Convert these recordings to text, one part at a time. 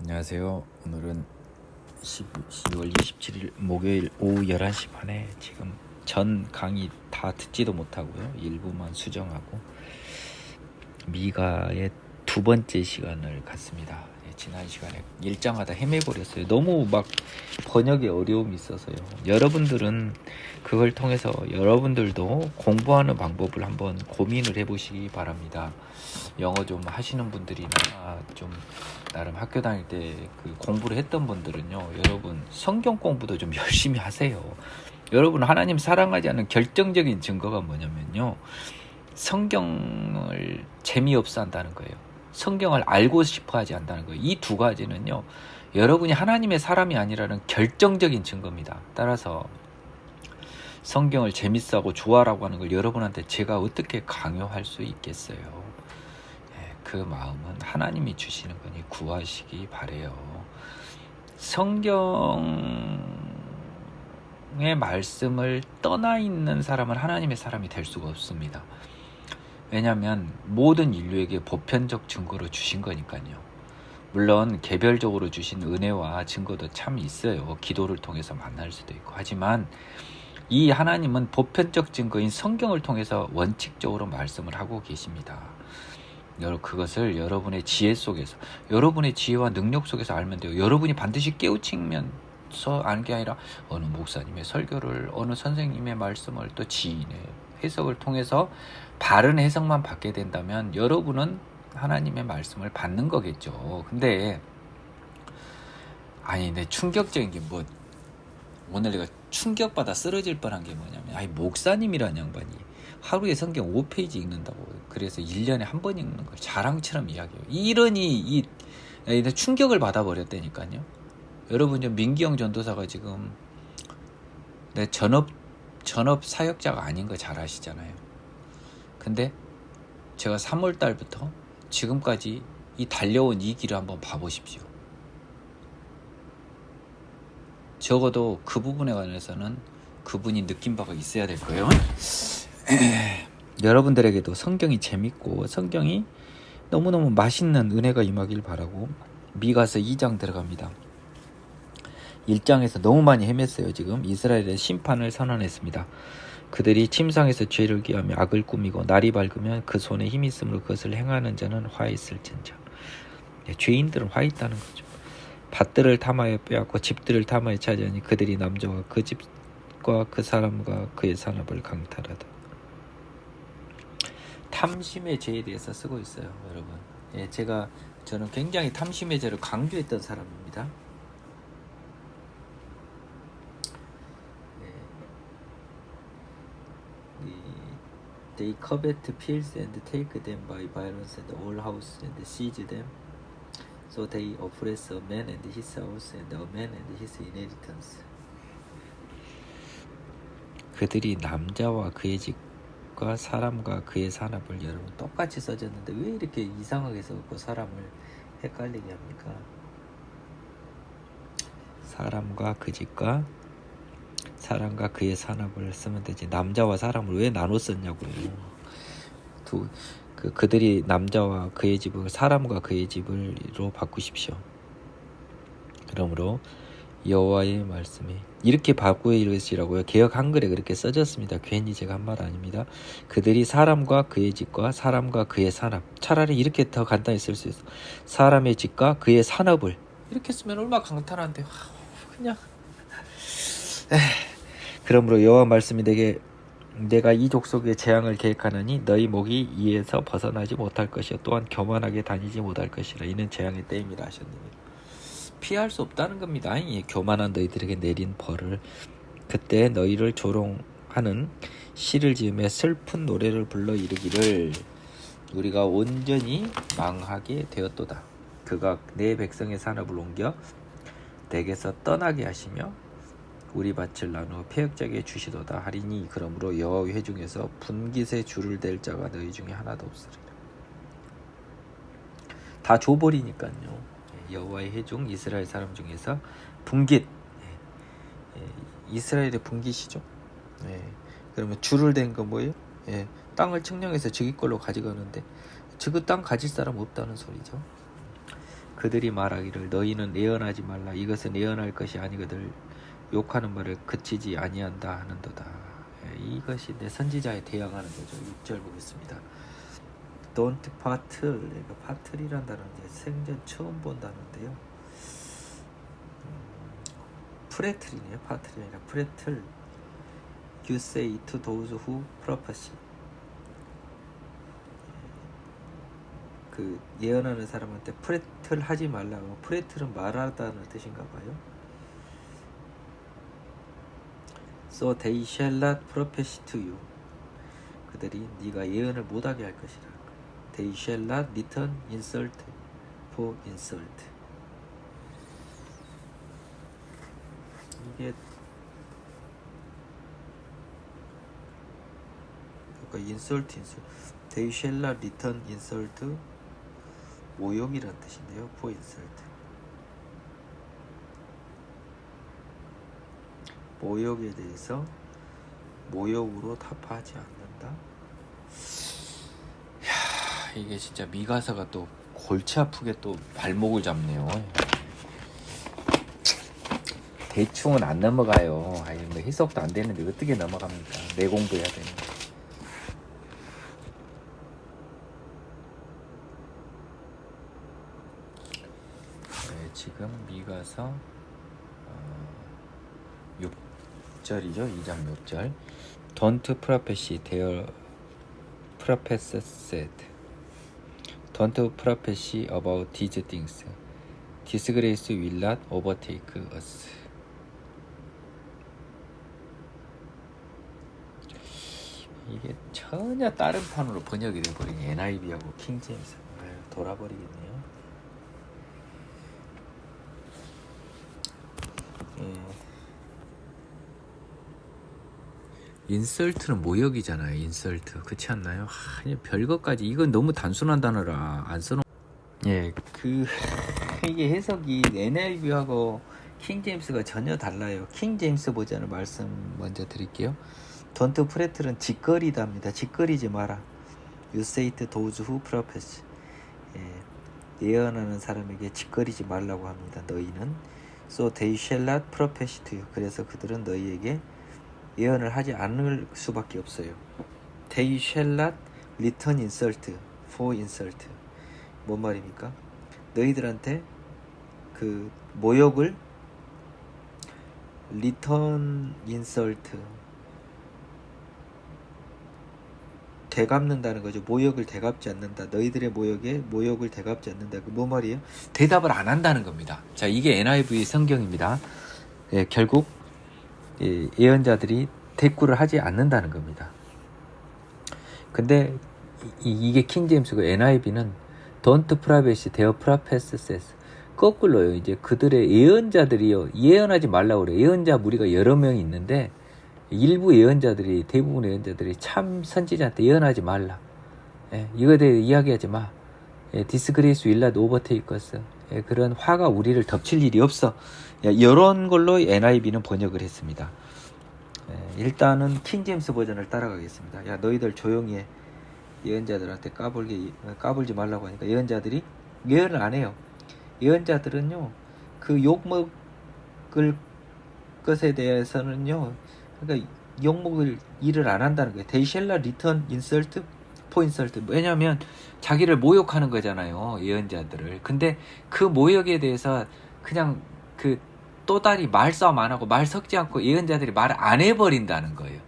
안녕하세요. 오늘은 12월 27일 목요일 오후 11시 반에 지금 전 강의 다 듣지도 못하고요. 일부만 수정하고 미가의 두 번째 시간을 갖습니다. 지난 시간에 일정하다 헤매버렸어요. 너무 막 번역에 어려움이 있어서요. 여러분들은 그걸 통해서 여러분들도 공부하는 방법을 한번 고민을 해보시기 바랍니다. 영어 좀 하시는 분들이나 좀 나름 학교 다닐 때 그 공부를 했던 분들은요, 여러분 성경 공부도 좀 열심히 하세요. 여러분 하나님 사랑하지 않는 결정적인 증거가 뭐냐면요, 성경을 재미없어 한다는 거예요. 성경을 알고 싶어 하지 않는다는 거예요. 이 두 가지는요, 여러분이 하나님의 사람이 아니라는 결정적인 증거입니다. 따라서 성경을 재밌어하고 좋아라고 하는 걸 여러분한테 제가 어떻게 강요할 수 있겠어요. 그 마음은 하나님이 주시는 거니 구하시기 바래요. 성경의 말씀을 떠나 있는 사람은 하나님의 사람이 될 수가 없습니다. 왜냐하면 모든 인류에게 보편적 증거로 주신 거니까요. 물론 개별적으로 주신 은혜와 증거도 참 있어요. 기도를 통해서 만날 수도 있고. 하지만 이 하나님은 보편적 증거인 성경을 통해서 원칙적으로 말씀을 하고 계십니다. 그것을 여러분의 지혜 속에서, 여러분의 지혜와 능력 속에서 알면 돼요. 여러분이 반드시 깨우치면서 아는 게 아니라 어느 목사님의 설교를, 어느 선생님의 말씀을, 또 지인의 해석을 통해서 바른 해석만 받게 된다면 여러분은 하나님의 말씀을 받는 거겠죠. 근데 내 충격적인 게 오늘 내가 충격받아 쓰러질 뻔한 게 뭐냐면, 목사님이란 양반이 하루에 성경 5페이지 읽는다고, 그래서 1년에 한 번 읽는 걸 자랑처럼 이야기해요. 이러니 충격을 받아버렸다니까요. 여러분, 민기영 전도사가 지금 전업 사역자가 아닌 거 잘 아시잖아요. 근데 제가 3월 달부터 지금까지 이 달려온 이 길을 한번 봐보십시오. 적어도 그 부분에 관해서는 그분이 느낀 바가 있어야 될 거예요. 여러분들에게도 성경이 재밌고 성경이 너무너무 맛있는 은혜가 임하길 바라고 미가서 2장 들어갑니다. 1장에서 너무 많이 헤맸어요. 지금 이스라엘의 심판을 선언했습니다. 그들이 침상에서 죄를 기하며 악을 꾸미고 날이 밝으면 그 손에 힘이 있으므로 그것을 행하는 자는 화 있을진저. 죄인들은 화 있다는 거죠. 밭들을 탐하여 빼앗고 집들을 탐하여 차지하니 그들이 남자와 그 집과 그 사람과 그의 산업을 강탈하다. 탐심의 죄에 대해서 쓰고 있어요, 여러분. 저는 굉장히 탐심의 죄를 강조했던 사람입니다. They covet fields and take them by violence, and all houses and seize them. So they oppress a man and his house, and a man and his inheritance. 그들이 남자와 그의 집과 사람과 그의 산업을, 여러분 똑같이 써졌는데 왜 이렇게 이상하게 써고 사람을 헷갈리게 합니까? 사람과 그 집과 사람과 그의 산업을 쓰면 되지, 남자와 사람을 왜 나눠 썼냐고요. 그들이 남자와 그의 집을 사람과 그의 집을로 바꾸십시오. 그러므로 여호와의 말씀이 이렇게 바꾸어 이르시라고요. 개역 한글에 그렇게 써졌습니다. 괜히 제가 한 말 아닙니다. 그들이 사람과 그의 집과 사람과 그의 산업, 차라리 이렇게 더 간단히 쓸 수 있어. 사람의 집과 그의 산업을, 이렇게 쓰면 얼마나 강탈한데. 그냥 그러므로 여호와 말씀이 내가 이 족속의 재앙을 계획하느니 너희 목이 이에서 벗어나지 못할 것이요 또한 교만하게 다니지 못할 것이라. 이는 재앙의 때임이라 하셨느니라. 피할 수 없다는 겁니다. 교만한 너희들에게 내린 벌을. 그때 너희를 조롱하는 시를 지으며 슬픈 노래를 불러 이르기를, 우리가 온전히 망하게 되었도다. 그가 내 백성의 산업을 옮겨 내게서 떠나게 하시며 우리 밭을 나누어 패역자에게 주시도다 하리니, 그러므로 여호와의 회중에서 분깃에 줄을 댈 자가 너희 중에 하나도 없으리라. 다 줘버리니까요. 여호와의 회중 이스라엘 사람 중에서 분깃, 이스라엘의 분깃이죠. 그러면 줄을 댄 거 뭐예요? 땅을 측량해서 저기 걸로 가져가는데 저그 땅 가질 사람 없다는 소리죠. 그들이 말하기를 너희는 예언하지 말라. 이것은 예언할 것이 아니거늘 욕하는 말을 그치지 아니한다 하는도다. 이것이 내 선지자에 대항하는 거죠. 6절 보겠습니다. Don't parttle. 그러니까 partle이란 단어는 이제 생전 처음 본다는데요. 프레틀이네요. partle이 아니라 프레틀. You say to those who prophesy. 그 예언하는 사람한테 프레틀 하지 말라고. 프레틀은 말하다는 뜻인가 봐요. So they shall not prophesy to you. 그들이 네가 예언을 못하게 할 것이라. They shall not return insult for insult. 이게 그러니까 insult. They shall not return insult. 모욕이란 뜻인데요. for insult. 모욕에 대해서 모욕으로 답하지 않는다. 이야, 이게 진짜 미가서가 또 골치 아프게 또 발목을 잡네요. 대충은 안 넘어가요. 아니 뭐 해석도 안 되는데 어떻게 넘어갑니까? 내공부해야 되는데. 네, 지금 미가서 6절이죠. 2장 6절. Don't prophesy their prophets said. Don't prophesy about these things. Disgrace will not overtake us. 이게 전혀 다른 판으로 번역이 돼버린 NIV하고 킹제임스. 돌아버리겠네요. 인설트는 모욕이잖아요. 인설트 그렇지 않나요? 별것까지 이건 너무 단순한 단어라 안 써놓. 이게 해석이 NIV하고 킹제임스가 전혀 달라요. 킹제임스 버전을 말씀 먼저 드릴게요. Don't 프레틀은 짓거리답니다. 짓거리지 마라. You say to those who prophesy. 예언하는 사람에게 짓거리지 말라고 합니다. 너희는 So they shall not prophesy to you. 그래서 그들은 너희에게 예언을 하지 않을 수밖에 없어요. They shall not return insult for insult. 뭔 말입니까? 너희들한테 그 모욕을 return insult 되갚는다는 거죠. 모욕을 되갚지 않는다. 너희들의 모욕에 모욕을 되갚지 않는다. 그 뭐 말이에요? 대답을 안 한다는 겁니다. 자, 이게 NIV 성경입니다. 결국 예언자들이 대꾸를 하지 않는다는 겁니다. 근데 이게 킹제임스고 NIV는 Don't prophesy their prophets says. 거꾸로요. 이제 그들의 예언자들이요. 예언하지 말라고 그래요. 예언자 무리가 여러 명이 있는데 일부 예언자들이 대부분의 예언자들이 참 선지자한테 예언하지 말라. 이거에 대해 이야기하지 마. Disgrace will not overtake us. 그런 화가 우리를 덮칠 일이 없어. 이런 걸로 NIV는 번역을 했습니다. 일단은 킹제임스 버전을 따라가겠습니다. 야 너희들 조용히 해. 예언자들한테 까불지 말라고 하니까 예언자들이 예언을 안 해요. 예언자들은요 그 욕먹을 것에 대해서는요 그러니까 욕먹을 일을 안 한다는 거예요. They shall not return insult for insult. 왜냐하면 자기를 모욕하는 거잖아요. 예언자들을. 근데 그 모욕에 대해서 그냥 그 또다리 말싸움 안 하고 말 섞지 않고 예언자들이 말을 안 해버린다는 거예요.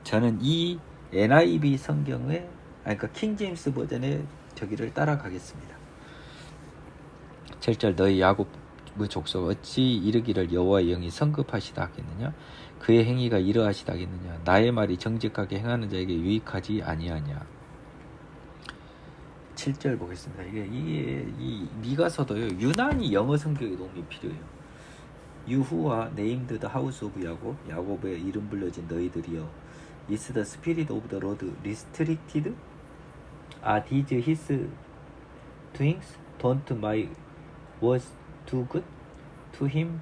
저는 이 NIV 성경의 그러니까 킹제임스 버전의 저기를 따라가겠습니다. 7절 너희 야곱의 족속 어찌 이르기를 여호와의 영이 성급하시다 하겠느냐 그의 행위가 이러하시다 하겠느냐 나의 말이 정직하게 행하는 자에게 유익하지 아니하냐. 7절 보겠습니다. 이게 이 미가서도요 유난히 영어 성경의 도움이 필요해요. 유후와 named the house of 야곱 야곱의 이름 불려진 너희들이여 is the spirit of the Lord restricted? Are these his doings? Don't my words do good to him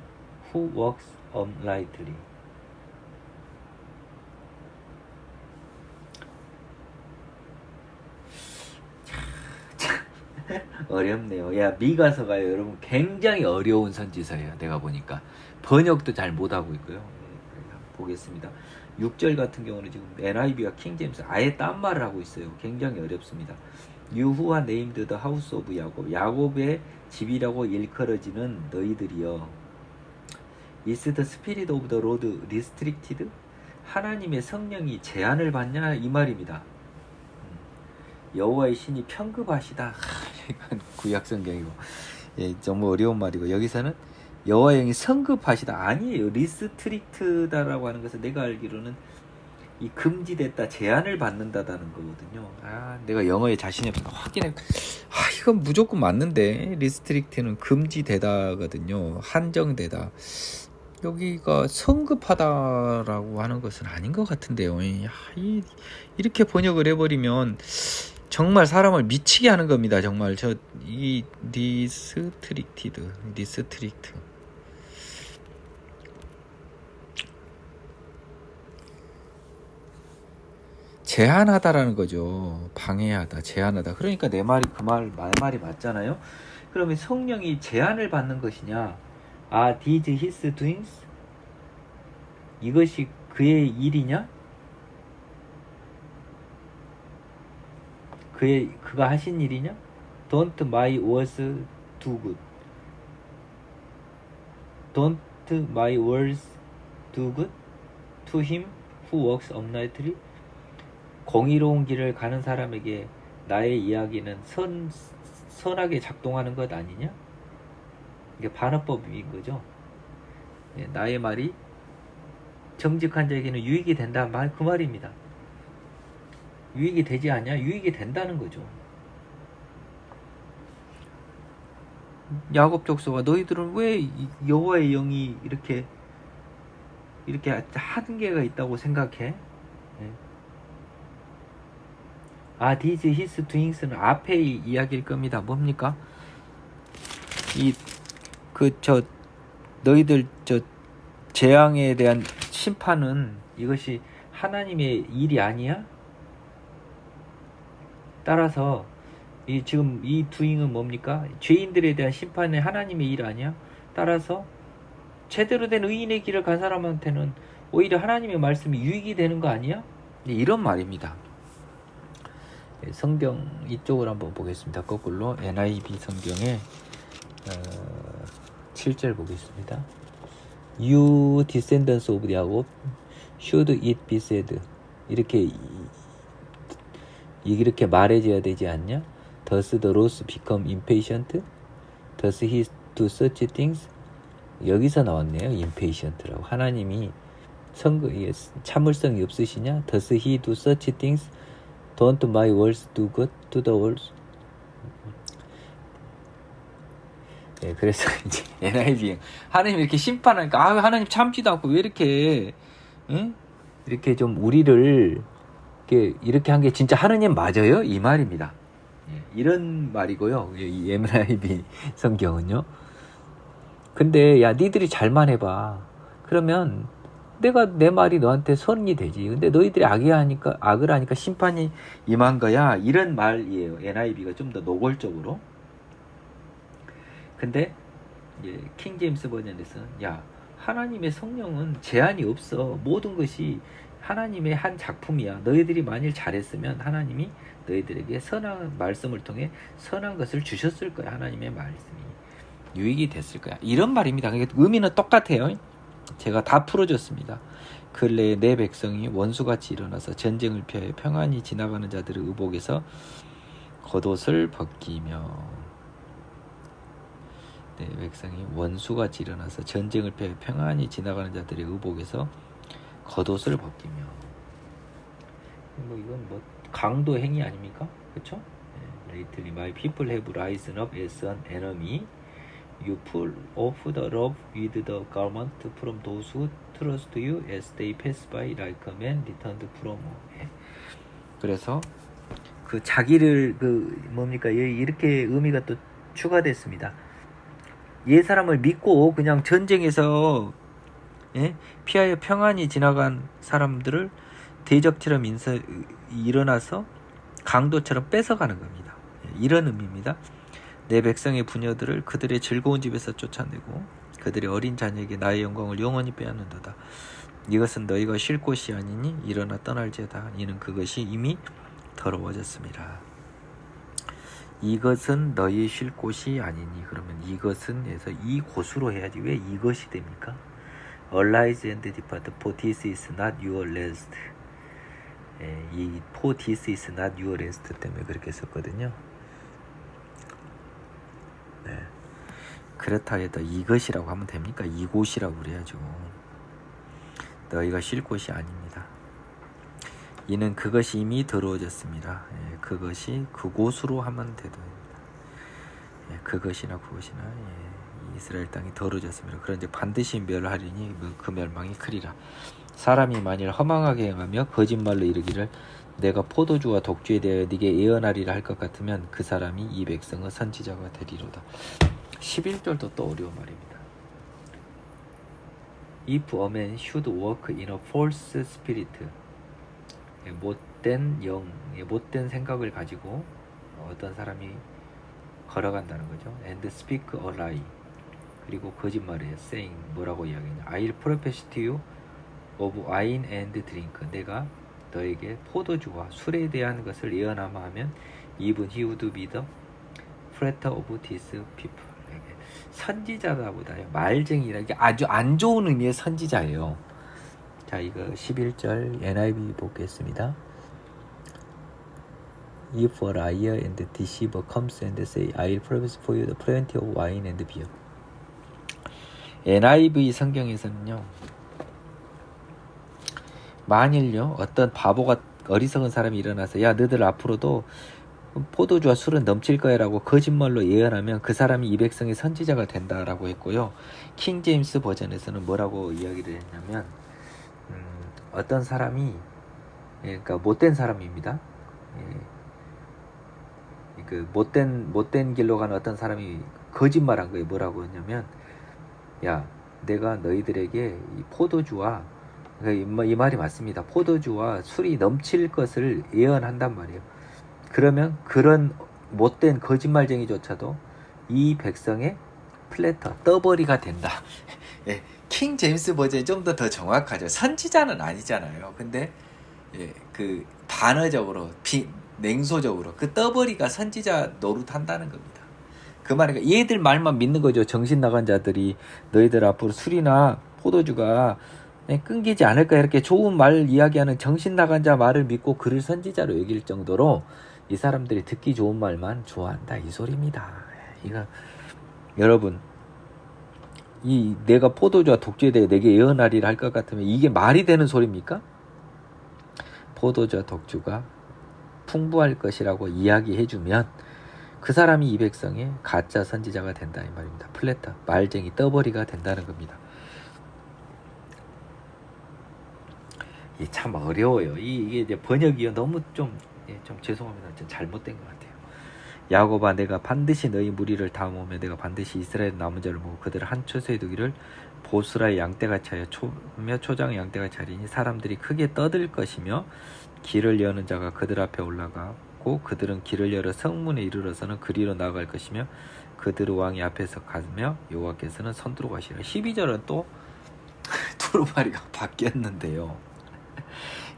who walks uprightly. 어렵네요. 야, 미가서가요, 여러분 굉장히 어려운 선지서예요. 내가 보니까 번역도 잘 못하고 있고요. 네, 보겠습니다. 6절 같은 경우는 지금 NIV와 킹제임스 아예 딴 말을 하고 있어요. 굉장히 어렵습니다. You who are named the house of 야곱, 야곱의 집이라고 일컬어지는 너희들이여. Is the spirit of the Lord restricted? 하나님의 성령이 제한을 받냐 이 말입니다. 여호와의 신이 편급하시다. 이건 구약 성경이고, 예, 너무 어려운 말이고, 여기서는 여호와의 영이 성급하시다 아니에요. 리스트릭트다라고 하는 것은 내가 알기로는 이 금지됐다, 제한을 받는다라는 거거든요. 내가 영어에 자신이 없으니까 확인해. 이건 무조건 맞는데, 리스트릭트는 금지되다거든요. 한정되다. 여기가 성급하다라고 하는 것은 아닌 것 같은데요. 이렇게 번역을 해버리면 정말 사람을 미치게 하는 겁니다. 정말 이 리스트릭트 제한하다라는 거죠. 방해하다, 제한하다. 그러니까 내 말이 말이 맞잖아요. 그러면 성령이 제한을 받는 것이냐? these his doings? 이것이 그의 일이냐? 그가 하신 일이냐? Don't my words do good. Don't my words do good to him who walks uprightly. 공의로운 길을 가는 사람에게 나의 이야기는 선하게 작동하는 것 아니냐? 이게 반어법인 거죠. 나의 말이 정직한 자에게는 유익이 된다, 그 말입니다. 유익이 되지 않냐? 유익이 된다는 거죠. 야곱 족속아, 너희들은 왜 여호와의 영이 이렇게 한계가 있다고 생각해? these his doings는 앞의 이야기일 겁니다. 뭡니까? 너희들 재앙에 대한 심판은 이것이 하나님의 일이 아니야? 따라서 지금 이 doing은 뭡니까? 죄인들에 대한 심판이 하나님의 일 아니야? 따라서 제대로 된 의인의 길을 간 사람한테는 오히려 하나님의 말씀이 유익이 되는 거 아니야? 이런 말입니다. 성경 이쪽으로 한번 보겠습니다. 거꾸로 NIV 성경에 7절 보겠습니다. You descendants of Jacob, should it be said? 이렇게 말해줘야 되지 않냐? Does the wrath become impatient? Does he do such things? 여기서 나왔네요. impatient라고. 하나님이 참을성이 없으시냐? Does he do such things? Don't my words do good to the world? 그래서 이제 NIV 하나님 이렇게 심판하니까 하나님 참지도 않고 왜 이렇게 이렇게 좀 우리를 이렇게 한 게 진짜 하느님 맞아요? 이 말입니다. 이런 말이고요. 이 NIV 성경은요. 근데 야, 니들이 잘만 해봐. 그러면 내 말이 너한테 선이 되지. 근데 너희들이 악을 하니까 심판이 임한 거야. 이런 말이에요. NIV가 좀 더 노골적으로. 근데 킹제임스 버전에서는 하나님의 성령은 제한이 없어. 모든 것이 하나님의 한 작품이야. 너희들이 만일 잘했으면 하나님이 너희들에게 선한 말씀을 통해 선한 것을 주셨을 거야. 하나님의 말씀이 유익이 됐을 거야. 이런 말입니다. 의미는 똑같아요. 제가 다 풀어줬습니다. 근래에 내 백성이 원수같이 일어나서 전쟁을 피하여 평안히 지나가는 자들의 의복에서 겉옷을 벗기며, 내 백성이 원수같이 일어나서 전쟁을 피하여 평안히 지나가는 자들의 의복에서 겉옷을 벗기며. 이건 강도 행위 아닙니까? 그렇죠? Lately my people have risen up as an enemy. You pull off the robe with the garment from those who trust you as they pass by like a man returned from war. 그래서 자기를 이렇게 의미가 또 추가됐습니다. 사람을 믿고 그냥 전쟁에서 피하여 평안히 지나간 사람들을 대적처럼 일어나서 강도처럼 뺏어가는 겁니다. 이런 의미입니다. 내 백성의 부녀들을 그들의 즐거운 집에서 쫓아내고 그들의 어린 자녀에게 나의 영광을 영원히 빼앗는도다. 이것은 너희가 쉴 곳이 아니니 일어나 떠날지어다. 이는 그것이 이미 더러워졌습니다. 이것은 너희 쉴 곳이 아니니, 그러면 이것은 해서 이곳으로 해야지 왜 이것이 됩니까? Arise and depart, for this is not your rest. 이 for this is not your rest 때문에 그렇게 썼거든요. 네. 그렇다 해도 이것이라고 하면 됩니까? 이곳이라고 그래야죠. 너희가 쉴 곳이 아닙니다. 이는 그것이 이미 더러워졌습니다. 그것이 그곳으로 하면 되도입니다. 그것이나 그것이나 이스라엘 땅이 더러워졌습니다. 그런데 반드시 멸하리니 그 멸망이 크리라. 사람이 만일 허망하게 행하며 거짓말로 이르기를 내가 포도주와 독주에 대하여 네게 예언하리라 할 것 같으면 그 사람이 이 백성의 선지자가 되리로다. 11절도 또 어려운 말입니다. If a man should walk in a false spirit, 못된 영, 못된 생각을 가지고 어떤 사람이 걸어간다는 거죠. And speak a lie. 그리고 거짓말이에요. saying 뭐라고 이야기하냐. I'll profess to you of wine and drink. 내가 너에게 포도주와 술에 대한 것을 예언하마 하면 even he would be the flatter of this people. 선지자다보다요. 말쟁이라 이게 아주 안 좋은 의미의 선지자예요. 자, 이거 11절 NIV 보겠습니다. If a liar and deceiver comes and say, I'll promise for you the plenty of wine and beer. NIV 성경에서는요, 만일요 어떤 바보가 어리석은 사람이 일어나서 야 너희들 앞으로도 포도주와 술은 넘칠 거야 라고 거짓말로 예언하면 그 사람이 이 백성의 선지자가 된다라고 했고요. 킹 제임스 버전에서는 뭐라고 이야기를 했냐면 어떤 사람이 그러니까 못된 사람입니다. 그 못된 길로 가는 어떤 사람이 거짓말한 거예요. 뭐라고 했냐면 야 내가 너희들에게 이 포도주와 이 말이 맞습니다. 포도주와 술이 넘칠 것을 예언한단 말이에요. 그러면 그런 못된 거짓말쟁이조차도 이 백성의 플래터, 떠벌이가 된다. 예, 킹 제임스 버전이 좀 더 정확하죠. 선지자는 아니잖아요. 근데 그 단어적으로, 냉소적으로 그 떠벌이가 선지자 노릇한다는 겁니다. 그 말이니까 얘들 말만 믿는 거죠. 정신 나간 자들이 너희들 앞으로 술이나 포도주가 끊기지 않을까 이렇게 좋은 말 이야기하는 정신 나간 자 말을 믿고 그를 선지자로 여길 정도로 이 사람들이 듣기 좋은 말만 좋아한다 이 소리입니다. 이거 여러분 이 내가 포도주와 독주에 대해 내게 예언하리라 할 것 같으면 이게 말이 되는 소리입니까? 포도주와 독주가 풍부할 것이라고 이야기해주면 그 사람이 이 백성의 가짜 선지자가 된다 이 말입니다. 플래터, 말쟁이, 떠벌이가 된다는 겁니다. 참 어려워요. 이게 이제 번역이 너무 좀 죄송합니다. 좀 잘못된 것 같아요. 야곱아 내가 반드시 너희 무리를 다음오며 내가 반드시 이스라엘 남은 자를 모으고 그들을 한 처소에 두기를 보스라의 양떼같이 하여 초장의 양떼같이 하리니 사람들이 크게 떠들 것이며 길을 여는 자가 그들 앞에 올라가고 그들은 길을 열어 성문에 이르러서는 그리로 나아갈 것이며 그들의 왕이 앞에서 가며 여호와께서는 선두로 가시리라. 12절은 또 두루마리가 바뀌었는데요.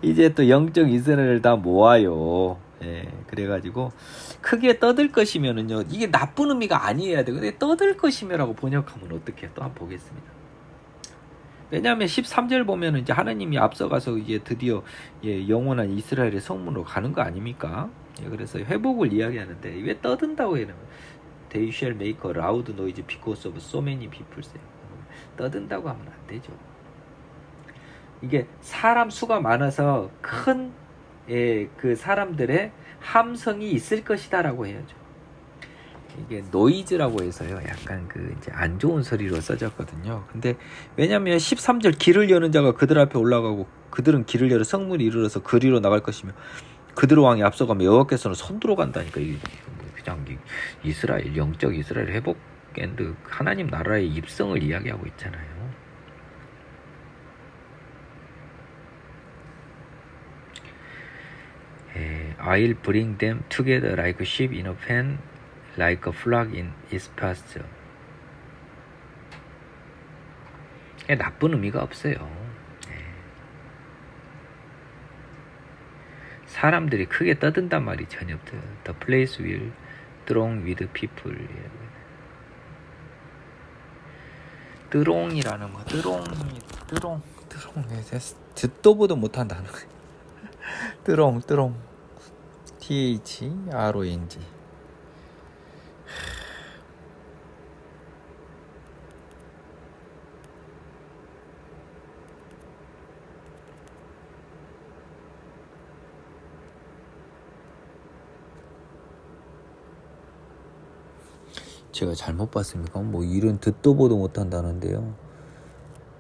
이제 또 영적 이스라엘을 다 모아요. 그래가지고 크게 떠들 것이면은요 이게 나쁜 의미가 아니어야 돼요. 근데 떠들 것이며라고 번역하면 어떻게 또 한번 보겠습니다. 왜냐하면 13절 보면은 이제 하나님이 앞서가서 이제 드디어 영원한 이스라엘의 성문으로 가는 거 아닙니까? 그래서 회복을 이야기하는데 왜 떠든다고 해요? They shall make a loud noise because of so many people. 떠든다고 하면 안 되죠. 이게 사람 수가 많아서 큰 그 사람들의 함성이 있을 것이다라고 해야죠. 이게 노이즈라고 해서요. 약간 그 이제 안 좋은 소리로 써졌거든요. 근데 왜냐면 13절 길을 여는 자가 그들 앞에 올라가고 그들은 길을 열어 성문에 이르러서 그리로 나갈 것이며 그들의 왕이 앞서가며 여호와께서는 선두로 간다니까 이게 그냥 이스라엘 영적 이스라엘 회복 앤드 하나님 나라의 입성을 이야기하고 있잖아요. I'll bring them together like sheep in a pen like a flag in its pasture. 나쁜 의미가 없어요. 사람들이 크게 떠든단 말이 전혀 없어요. The place will throng with people. 뜨롱이라는 거, 뜨롱, 듣도 보도 못한 단어. 뜨롱, THRONG. 제가 잘못 봤습니까? 뭐 이런 듣도 보도 못한다는데요.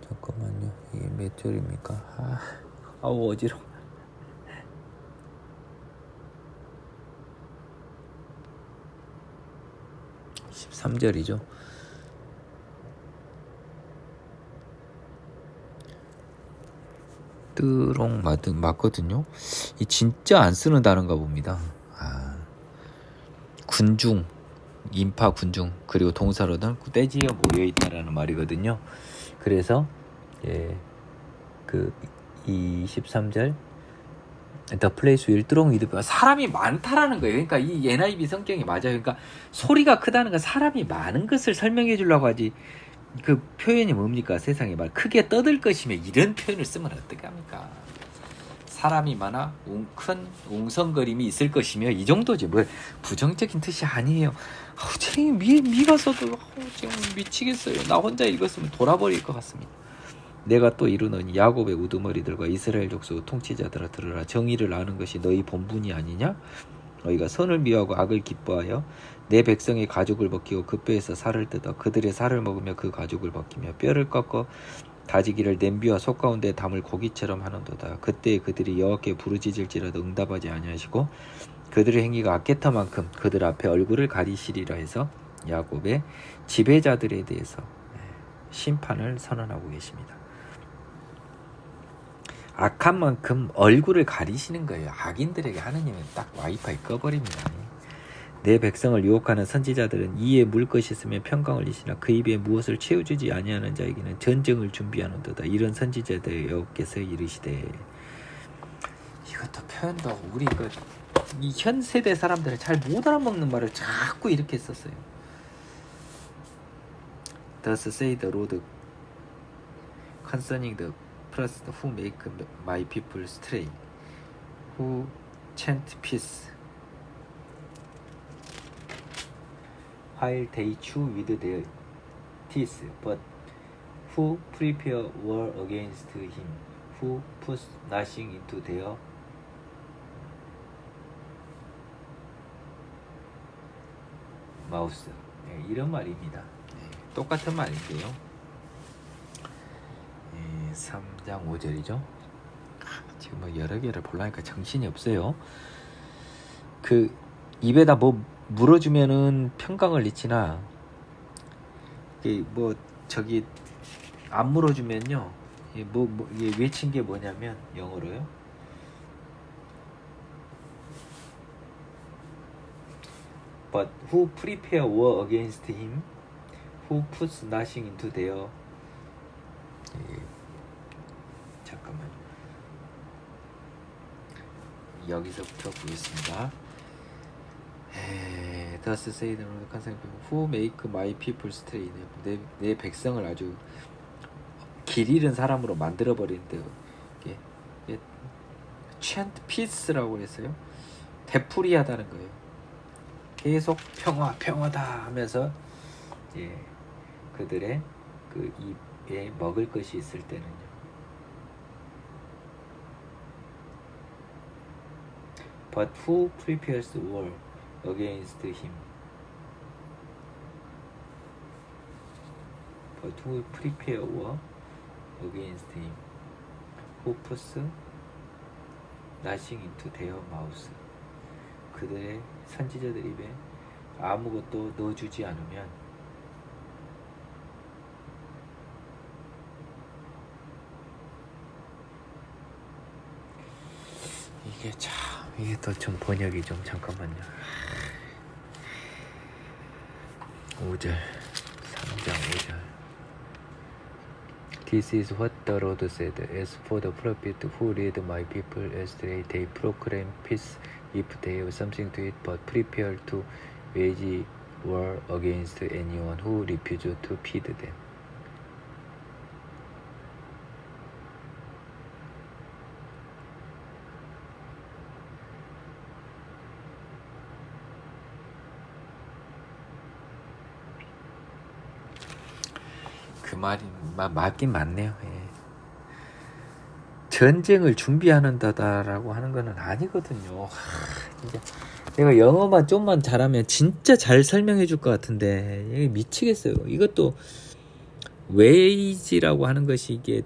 잠깐만요. 이게 몇 절입니까? 아우 어지러워. 13절이죠. 뜨롱 맞거든요. 이 진짜 안 쓰는 단어인가 봅니다. 군중, 인파 군중, 그리고 동사로는 떼지어 모여 있다라는 말이거든요. 그래서 이 13절 The place will throng with people. 사람이 많다라는 거예요. 그러니까 이 NIV 성경이 맞아요. 그러니까 소리가 크다는 건 사람이 많은 것을 설명해 주려고 하지. 그 표현이 뭡니까? 세상에 말 크게 떠들 것이며 이런 표현을 쓰면 어떻게 합니까? 사람이 많아 큰 웅성거림이 있을 것이며 이 정도지 뭐 부정적인 뜻이 아니에요. 쟤 미가서도 지금 미치겠어요. 나 혼자 읽었으면 돌아버릴 것 같습니다. 내가 또 이르노니 야곱의 우두머리들과 이스라엘 족속 통치자들아 들으라. 정의를 아는 것이 너희 본분이 아니냐? 너희가 선을 미워하고 악을 기뻐하여 내 백성의 가죽을 벗기고 그 뼈에서 살을 뜯어 그들의 살을 먹으며 그 가죽을 벗기며 뼈를 꺾어 다지기를 냄비와 속 가운데 담을 고기처럼 하는도다. 그때 그들이 여호와께 부르짖을지라도 응답하지 아니하시고 그들의 행위가 악개터만큼 그들 앞에 얼굴을 가리시리라 해서 야곱의 지배자들에 대해서 심판을 선언하고 계십니다. 악한 만큼 얼굴을 가리시는 거예요. 악인들에게 하느님은 딱 와이파이 꺼버립니다. 내 백성을 유혹하는 선지자들은 이에 물 것이 있으면 평강을 이시나 그 입에 무엇을 채워주지 아니하는 자에게는 전쟁을 준비하는도다. 이런 선지자들 여호와께서 이르시되. 이것도 표현도 우리 이 현 세대 사람들은 잘 못 알아먹는 말을 자꾸 이렇게 썼어요. Thus say the Lord concerning the prophets who make my people stray, who chant peace while they chew with their teeth, but who prepare war against him, who puts nothing into their mouth. 이런 말입니다. 똑같은 말인데요. 3장 5절이죠. 지금 뭐 여러 개를 보려니까 정신이 없어요. 그 입에다 뭐 물어주면은 평강을 잃지나 뭐 저기 안 물어주면요. 이게 외친 게 뭐냐면 영어로요. But who prepare war against him, who puts nothing into their 잠깐만 여기서부터 보겠습니다. Thus say the Lord concerning who make my people stray. 내 백성을 아주 길 잃은 사람으로 만들어 버리는데 이게 chant peace라고 했어요. 되풀이하다는 거예요. 계속 평화다 하면서 그들의 그 입에 먹을 것이 있을 때는요. But who prepares war against him? But who prepare war against him? Who puts nothing into their mouth? 그들의 선지자들 입에 아무것도 넣어주지 않으면 이게 또 좀 번역이 좀 잠깐만요. 5절 3장 5절 This is what the Lord said. As for the prophet who lead my people astray, they proclaim peace if they have something to eat, but prepare to wage war against anyone who refuses to feed them. 그 말이 맞긴 맞네요. 예. 전쟁을 준비하는다라고 하는 거는 아니거든요. 진짜 내가 영어만 좀만 잘하면 진짜 잘 설명해 줄 것 같은데 이게 미치겠어요. 이것도 웨이지라고 하는 것이 이게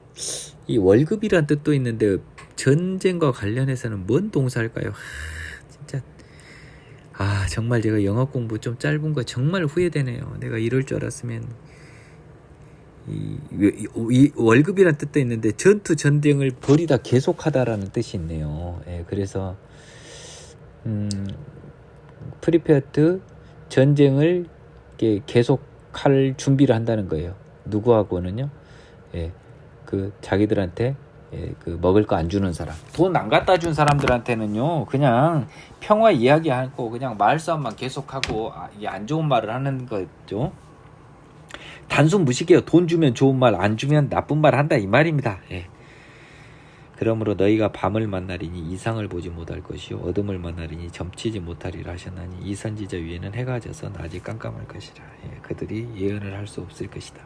이 월급이란 뜻도 있는데 전쟁과 관련해서는 뭔 동사일까요? 진짜 정말 제가 영어 공부 좀 짧은 거 정말 후회되네요. 내가 이럴 줄 알았으면 이 월급이란 뜻도 있는데 전투 전쟁을 벌이다 계속하다라는 뜻이 있네요. 예, 그래서 프리페어트 전쟁을 계속할 준비를 한다는 거예요. 누구하고는요? 예, 그 자기들한테 그 먹을 거 안 주는 사람, 돈 안 갖다 준 사람들한테는요 그냥 평화 이야기하고 그냥 말싸움만 계속하고 이게 안 좋은 말을 하는 거죠. 단순 무식이에요. 돈 주면 좋은 말, 안 주면 나쁜 말 한다 이 말입니다. 예. 그러므로 너희가 밤을 만나리니 이상을 보지 못할 것이요 어둠을 만나리니 점치지 못하리라 하셨나니 이 선지자 위에는 해가 져서 낮이 깜깜할 것이라. 예. 그들이 예언을 할 수 없을 것이다.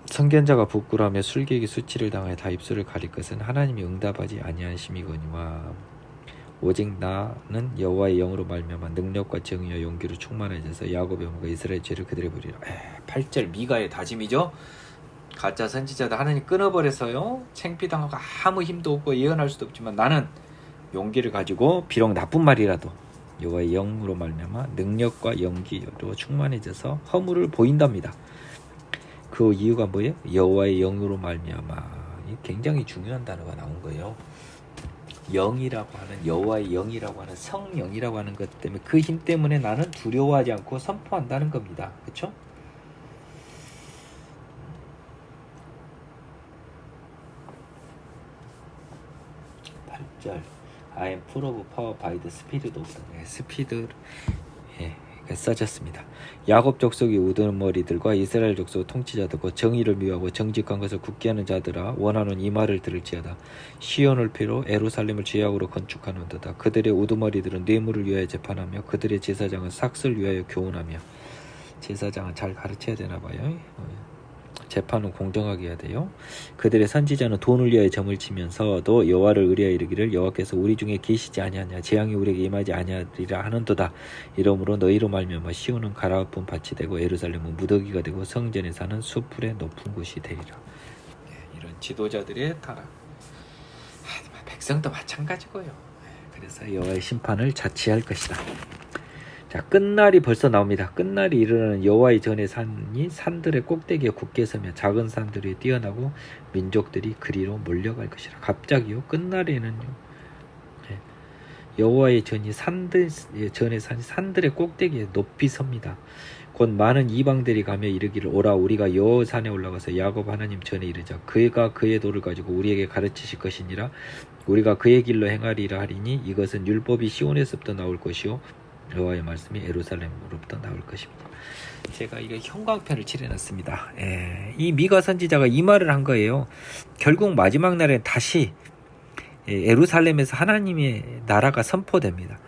선견자가 부끄러워하며 술객이 수치를 당하여 다 입술을 가릴 것은 하나님이 응답하지 아니한 심이거니와 오직 나는 여호와의 영으로 말미암아 능력과 정의와 용기로 충만해져서 야곱의 영과 이스라엘 죄를 그들의 버리라. 8절 미가의 다짐이죠. 가짜 선지자도 하나님 끊어버려서요 창피당하고 아무 힘도 없고 예언할 수도 없지만 나는 용기를 가지고 비록 나쁜 말이라도 여호와의 영으로 말미암아 능력과 용기로 충만해져서 허물을 보인답니다. 그 이유가 뭐예요? 여호와의 영으로 말미암아. 굉장히 중요한 단어가 나온 거예요. 영이라고 하는 여호와의 영이라고 하는 성령이라고 하는 것 때문에 그 힘 때문에 나는 두려워하지 않고 선포한다는 겁니다. 그렇죠? I am full of power by the Spirit of the Spirit. 써졌습니다. 야곱 족속의 우두머리들과 이스라엘 족속 통치자들과 정의를 미워하고 정직한 것을 굳게 하는 자들아 원하는 이 말을 들을지어다. 시온을 피로 예루살렘을 죄악으로 건축하는도다. 그들의 우두머리들은 뇌물을 위하여 재판하며 그들의 제사장은 삭슬 위하여 교훈하며. 제사장은 잘 가르쳐야 되나 봐요. 재판은 공정하게 해야 돼요. 그들의 선지자는 돈을 위하여 점을 치면서도 여호와를 의뢰하여 이르기를 여호와께서 우리 중에 계시지 아니하냐 재앙이 우리에게 임하지 아니하리라 하는도다. 이러므로 너희로 말미암아 시온은 가라앉은 밭이 되고 예루살렘은 무더기가 되고 성전에 사는 수풀의 높은 곳이 되리라. 이런 지도자들의 타락. 백성도 마찬가지고요. 그래서 여호와의 심판을 자치할 것이다. 자, 끝날이 벌써 나옵니다. 끝날이 이르는 여호와의 전에 산이 산들의 꼭대기에 굳게 서며 작은 산들이 뛰어나고 민족들이 그리로 몰려갈 것이라. 갑자기요. 끝날에는요. 여호와의 전이 전의 산이 산들의 꼭대기에 높이 섭니다. 곧 많은 이방들이 가며 이르기를 오라 우리가 여호와 산에 올라가서 야곱 하나님 전에 이르자. 그가 그의 도를 가지고 우리에게 가르치실 것이니라. 우리가 그의 길로 행하리라 하리니 이것은 율법이 시온에서부터 나올 것이요 여호와의 말씀이 예루살렘으로부터 나올 것입니다. 제가 이거 형광펜을 칠해놨습니다. 이 미가 선지자가 이 말을 한 거예요. 결국 마지막 날에 다시 예루살렘에서 하나님의 나라가 선포됩니다.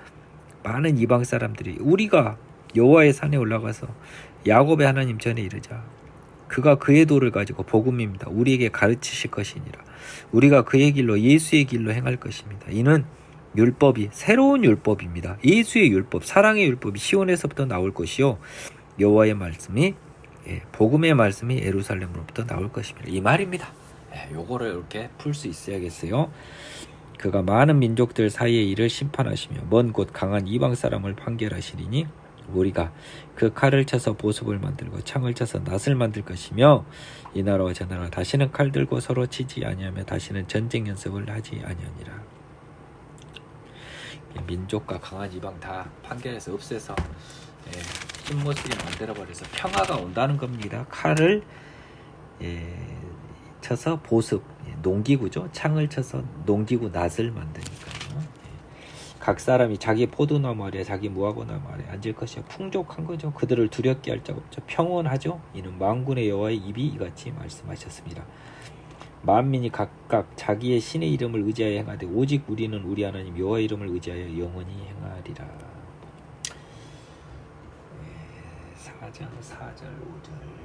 많은 이방 사람들이 우리가 여호와의 산에 올라가서 야곱의 하나님 전에 이르자. 그가 그의 도를 가지고 복음입니다. 우리에게 가르치실 것이니라. 우리가 그의 길로 예수의 길로 행할 것입니다. 이는 율법이 새로운 율법입니다. 예수의 율법, 사랑의 율법이 시온에서부터 나올 것이요 여호와의 말씀이 복음의 말씀이 예루살렘으로부터 나올 것입니다. 이 말입니다. 요거를 이렇게 풀 수 있어야겠어요. 그가 많은 민족들 사이의 일을 심판하시며 먼 곳 강한 이방 사람을 판결하시리니 우리가 그 칼을 쳐서 보습을 만들고 창을 쳐서 낫을 만들 것이며 이 나라와 저 나라 다시는 칼 들고 서로 치지 아니하며 다시는 전쟁 연습을 하지 아니하니라. 민족과 강한 이방 다 판결해서 없애서 신못을 만들어버려서 평화가 온다는 겁니다. 칼을 쳐서 보습, 농기구죠. 창을 쳐서 농기구 낫을 만드니까요. 각 사람이 자기 포도나무 아래 자기 무화과나무 아래 앉을 것이야. 풍족한 거죠. 그들을 두렵게 할 자가 없죠. 평온하죠. 이는 만군의 여호와의 입이 이같이 말씀하셨습니다. 만민이 각각 자기의 신의 이름을 의지하여 행하되 오직 우리는 우리 하나님 여호와의 이름을 의지하여 영원히 행하리라. 4장 4절 5절.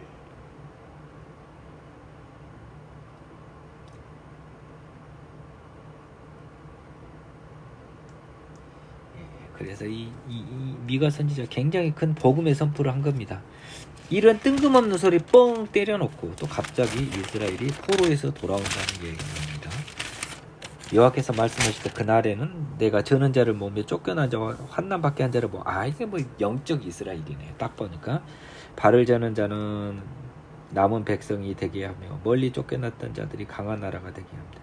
그래서 이 미가 선지자 굉장히 큰 복음의 선포를 한 겁니다. 이런 뜬금없는 소리 뻥 때려놓고 또 갑자기 이스라엘이 포로에서 돌아온다는 얘기입니다. 여호와께서 말씀하실 때 그날에는 내가 저는 자를 몸에 쫓겨난 자와 환난받게 한 자를 이게 뭐 영적 이스라엘이네. 딱 보니까 발을 저는 자는 남은 백성이 되게 하며 멀리 쫓겨났던 자들이 강한 나라가 되게 합니다.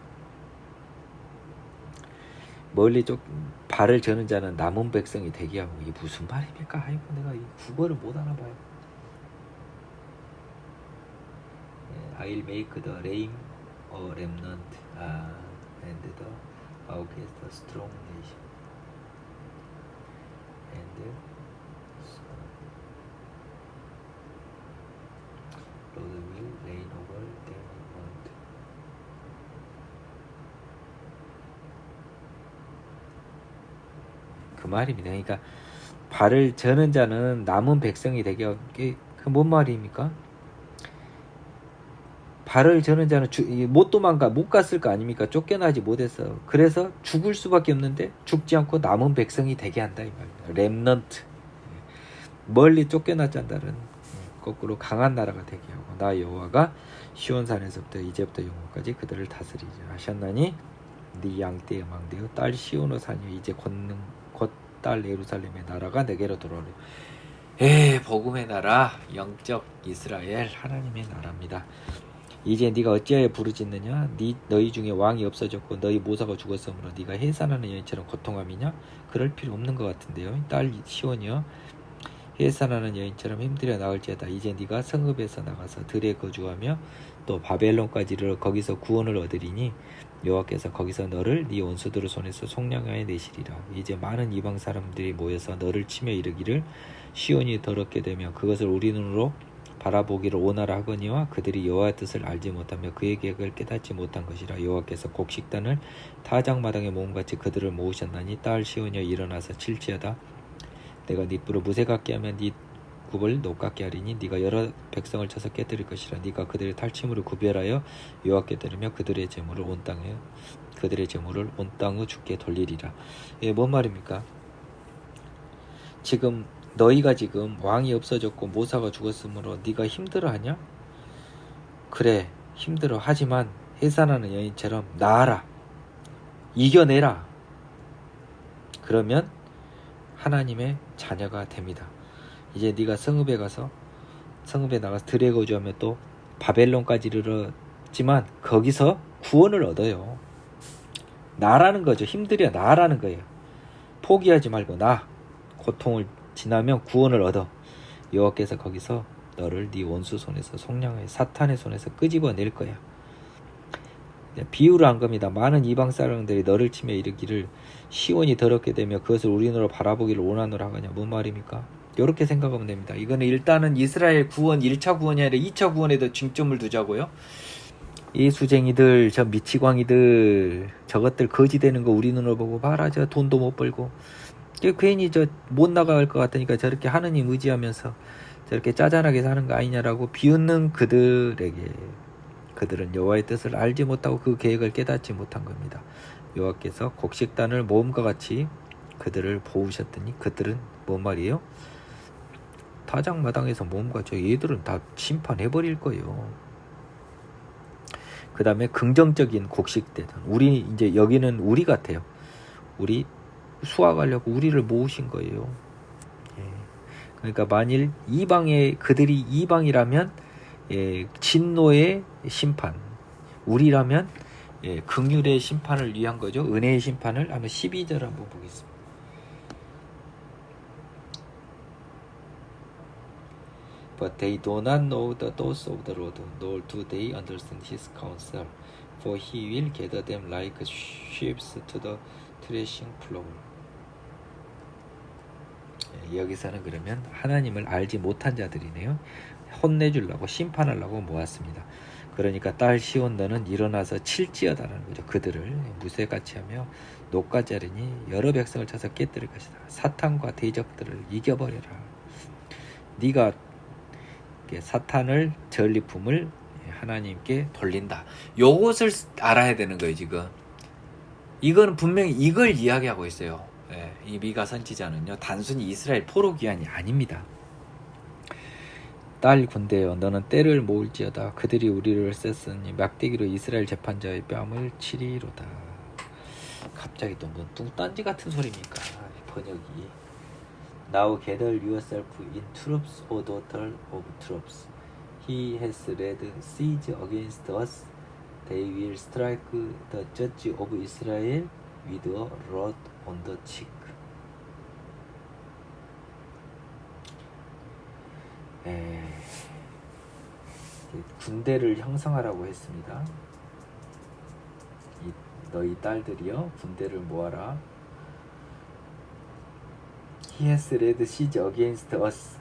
발을 저는 자는 남은 백성이 되게 하고 이게 무슨 말입니까? 아이고 내가 이 국어를 못 알아봐요. I'll make the rain a remnant and the against a strong nation and Lord will reign over them. 그 말입니다. 그러니까 발을 저는 자는 남은 백성이 되게 하게 그 뭔 말입니까? 발을 저는 자는 못 도망가 못 갔을 거 아닙니까? 쫓겨나지 못해서 그래서 죽을 수밖에 없는데 죽지 않고 남은 백성이 되게 한다 이 말입니다. 렘넌트 멀리 쫓겨나지 않다는 거꾸로 강한 나라가 되게 하고 나 여호와가 시온산에서부터 이제부터 영원까지 그들을 다스리자 하셨나니 네 양떼의 망대여 딸 시온의 산이여 이제 곧 딸 예루살렘의 나라가 내게로 돌아오리. 복음의 나라 영적 이스라엘 하나님의 나라입니다. 이제 네가 어찌하여 부르짖느냐? 너희 중에 왕이 없어졌고 너희 모사가 죽었으므로 네가 해산하는 여인처럼 고통함이냐? 그럴 필요 없는 것 같은데요. 딸 시온이여 해산하는 여인처럼 힘들여 나을지어다. 이제 네가 성읍에서 나가서 들에 거주하며 또 바벨론까지 이르러 거기서 구원을 얻으리니 여호와께서 거기서 너를 네 원수들의 손에서 속량하여 내시리라. 이제 많은 이방 사람들이 모여서 너를 치며 이르기를 시온이 더럽게 되며 그것을 우리 눈으로 바라보기를 원하라 하거니와 그들이 여호와의 뜻을 알지 못하며 그의 계획을 깨닫지 못한 것이라. 여호와께서 곡식단을 타작마당에 모음같이 그들을 모으셨나니 딸 시온이여 일어나서 칠지어다. 내가 네 뿔을 무쇠 같게 하면 네 굽을 녹 같게 하리니 네가 여러 백성을 쳐서 깨뜨릴 것이라. 네가 그들의 탈취물을 구별하여 여호와께 드리며 그들의 재물을 온 땅의 주께 돌리리라. 뭔 말입니까? 지금 너희가 지금 왕이 없어졌고 모사가 죽었으므로 네가 힘들어하냐? 그래 힘들어. 하지만 해산하는 여인처럼 나아라. 이겨내라. 그러면 하나님의 자녀가 됩니다. 이제 네가 성읍에 나가서 들에 거주하며 또 바벨론까지 이르렀지만 거기서 구원을 얻어요. 나라는 거죠. 힘들여 나라는 거예요. 포기하지 말고 고통을 지나면 구원을 얻어. 여호와께서 거기서 너를 네 원수 손에서 속량하여 사탄의 손에서 끄집어낼 거야. 비유를 한 겁니다. 많은 이방 사람들이 너를 치며 이르기를 시온이 더럽게 되며 그것을 우리 눈으로 바라보기를 원하노라 하거냐. 뭔 말입니까? 이렇게 생각하면 됩니다. 이거는 일단은 이스라엘 구원 1차 구원이 아니라 2차 구원에도 중점을 두자고요. 이 수쟁이들 저 미치광이들 저것들 거지 되는 거 우리 눈으로 보고 봐라. 저 돈도 못 벌고 괜히 저 못 나갈 것 같으니까 저렇게 하느님 의지하면서 저렇게 짜잔하게 사는 거 아니냐라고 비웃는 그들에게 그들은 여호와의 뜻을 알지 못하고 그 계획을 깨닫지 못한 겁니다. 여호와께서 곡식단을 모음과 같이 그들을 보우셨더니 그들은 뭔 말이에요? 타작마당에서 모음과 얘들은 다 심판해버릴 거예요. 그 다음에 긍정적인 곡식대든 우리 이제 여기는 우리 같아요. 우리 수확하려고 우리를 모으신 거예요. 그러니까 만일 그들이 이방이라면 진노의 심판, 우리라면 긍휼의 심판을 위한 거죠. 은혜의 심판을. 한번 12절 한번 보겠습니다. But they do not know the thoughts of the Lord, nor do they understand his counsel. For he will gather them like sheep to the threshing floor. 여기서는 그러면 하나님을 알지 못한 자들이네요. 혼내주려고 심판하려고 모았습니다. 그러니까 딸 시온 너는 일어나서 칠지어다라는 거죠. 그들을 무쇠같이 하며 녹같이 하리니 여러 백성을 쳐서 깨뜨릴 것이다. 사탄과 대적들을 이겨버려라. 네가 사탄을 전리품을 하나님께 돌린다. 요것을 알아야 되는 거예요. 지금 이거는 분명히 이걸 이야기하고 있어요. 이 미가 선지자는요 단순히 이스라엘 포로 귀환이 아닙니다. 딸 군대여 너는 때를 모을지어다. 그들이 우리를 셌으니 막대기로 이스라엘 재판자의 뺨을 치리로다. 갑자기 또 뭔 뚱딴지 같은 소리입니까? 번역이. Now gather yourself in troops, O daughter of troops. He has led siege against us. They will strike the judge of Israel with a rod on the cheek. 군대를 형성하라고 했습니다. 너희 딸들이여 군대를 모아라. He has led siege against us.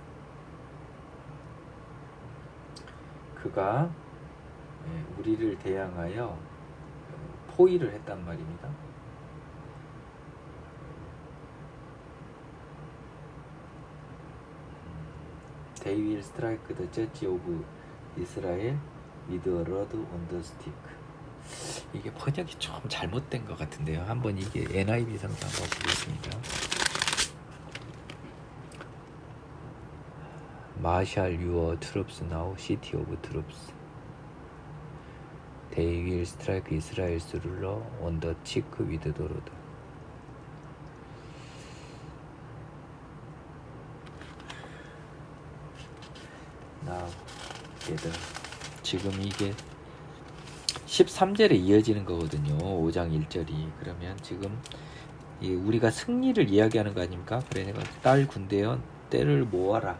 그가 우리를 대항하여 포위를 했단 말입니다. They will strike the judge of Israel with a rod on the stick. 이게 번역이 좀 잘못된 것 같은데요. 한번 이게 NIV 성서 한번 보겠습니다. Marshal your troops now, city of troops. They will strike Israel's ruler on the cheek with the rod. Now, 지금 이게 13절에 이어지는 거거든요. 5장 1절이. 그러면 지금 우리가 승리를 이야기하는 거 아닙니까? 그래 내가 딸 군대여 때를 모아라.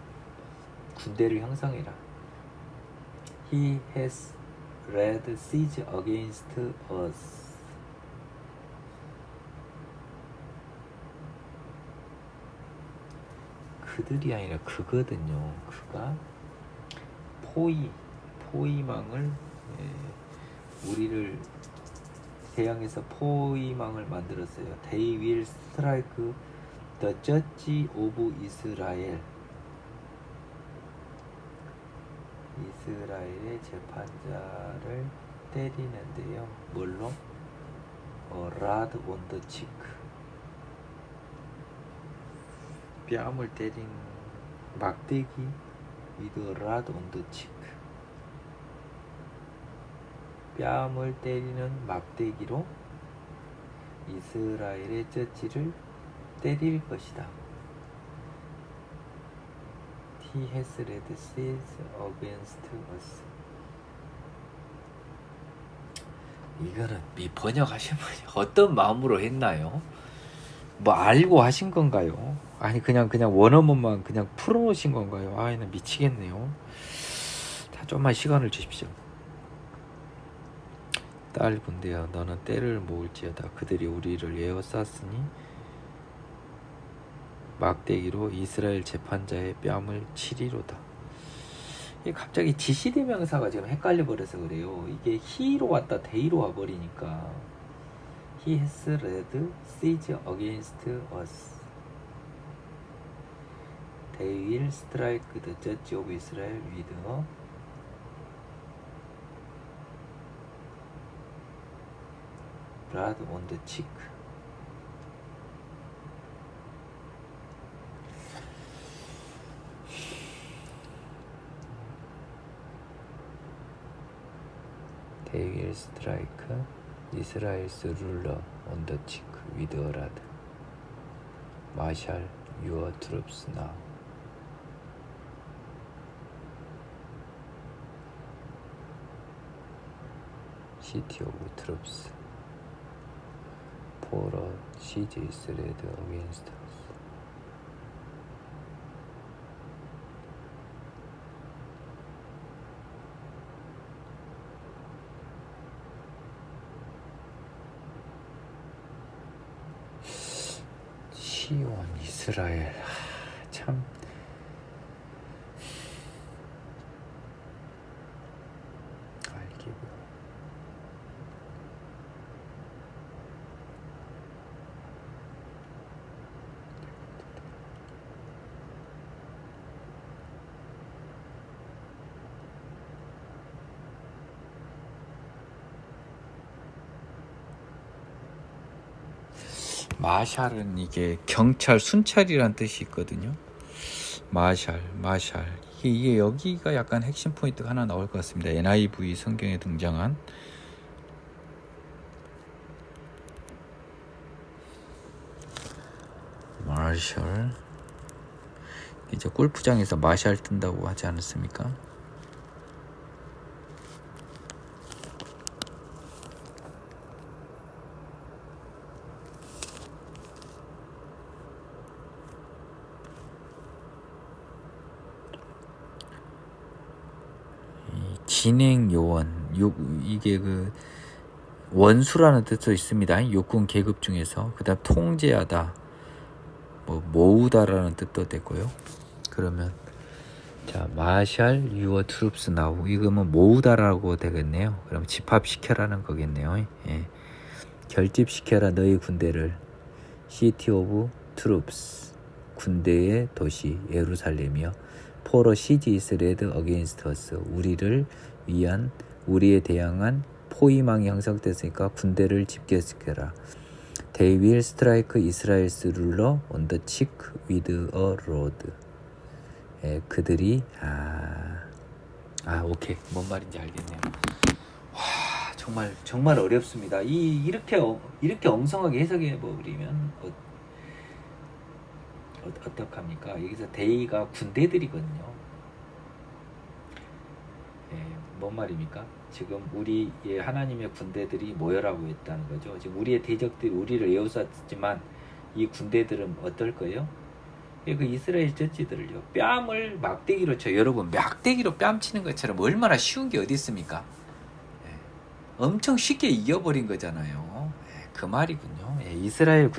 군대를 형성해라. He has led siege against us. 그들이 아니라 그거든요. 그가 포위망을 우리를 대항해서 포위망을 만들었어요. They will strike the judge of Israel. 이스라엘의 재판자를 때리는데요. 뭘로? rod on the cheek. 뺨을 때린 막대기 with a rod on the cheek. 뺨을 때리는 막대기로 이스라엘의 저지를 때릴 것이다. He has led siege against us. 이거는 이 번역하신 분이 어떤 마음으로 했나요? 뭐 알고 하신 건가요? 아니 그냥 원어문만 그냥 풀어놓으신 건가요? 아, 나 미치겠네요. 자, 좀만 시간을 주십시오. 딸 군대야, 너는 때를 모을지어다. 그들이 우리를 에워쌌으니 막대기로 이스라엘 재판자의 뺨을 치리로다. 이게 갑자기 지시대명사가 지금 헷갈려 버려서 그래요. 이게 he로 왔다 they로 와버리니까. He has led siege against us. They will strike the judge of Israel with a rod on the cheek. They will strike Israel's ruler on the cheek with a rod. Marshal your troops now. City of troops. For a siege is led against us. 시온 이스라엘. 참 알기고. 마샬은 이게 경찰, 순찰이란 뜻이 있거든요. 마샬. 이게 여기가 약간 핵심 포인트가 하나 나올 것 같습니다. NIV 성경에 등장한 마샬. 이제 골프장에서 마샬 뜬다고 하지 않았습니까? 진행 요원, 이게 그 원수라는 뜻도 있습니다. 육군 계급 중에서. 그다음 통제하다, 뭐 모으다라는 뜻도 됐고요. 그러면 자, 마샬 유어 트룹스 나우, 이거면 모으다라고 되겠네요. 그럼 집합시켜라는 거겠네요. 예. 결집시켜라 너희 군대를. 시티 오브 트룹스, 군대의 도시 예루살렘이여. 포러 시지 이스 레드 어게인스트 어스, 우리에 대항한 포위망이 형성됐으니까 군대를 집결시켜라. They will strike Israel's ruler on the cheek with a rod. 그들이 오케이, 뭔 말인지 알겠네요. 와, 정말 어렵습니다. 이렇게 엉성하게 해석해 버리면 어떡합니까? 여기서 데이가 군대들이거든요. 뭔 말입니까? 지금 우리의 하나님의 군대들이 모여라고 했다는 거죠. 지금 우리의 대적들이 우리를 에워쌌지만 이 군대들은 어떨 거예요? 그 이스라엘 저지들을요, 뺨을 막대기로 쳐. 여러분, 막대기로 뺨 치는 것처럼 얼마나 쉬운 게 어디 있습니까? 엄청 쉽게 이겨버린 거잖아요. 그 말이군요. 이스라엘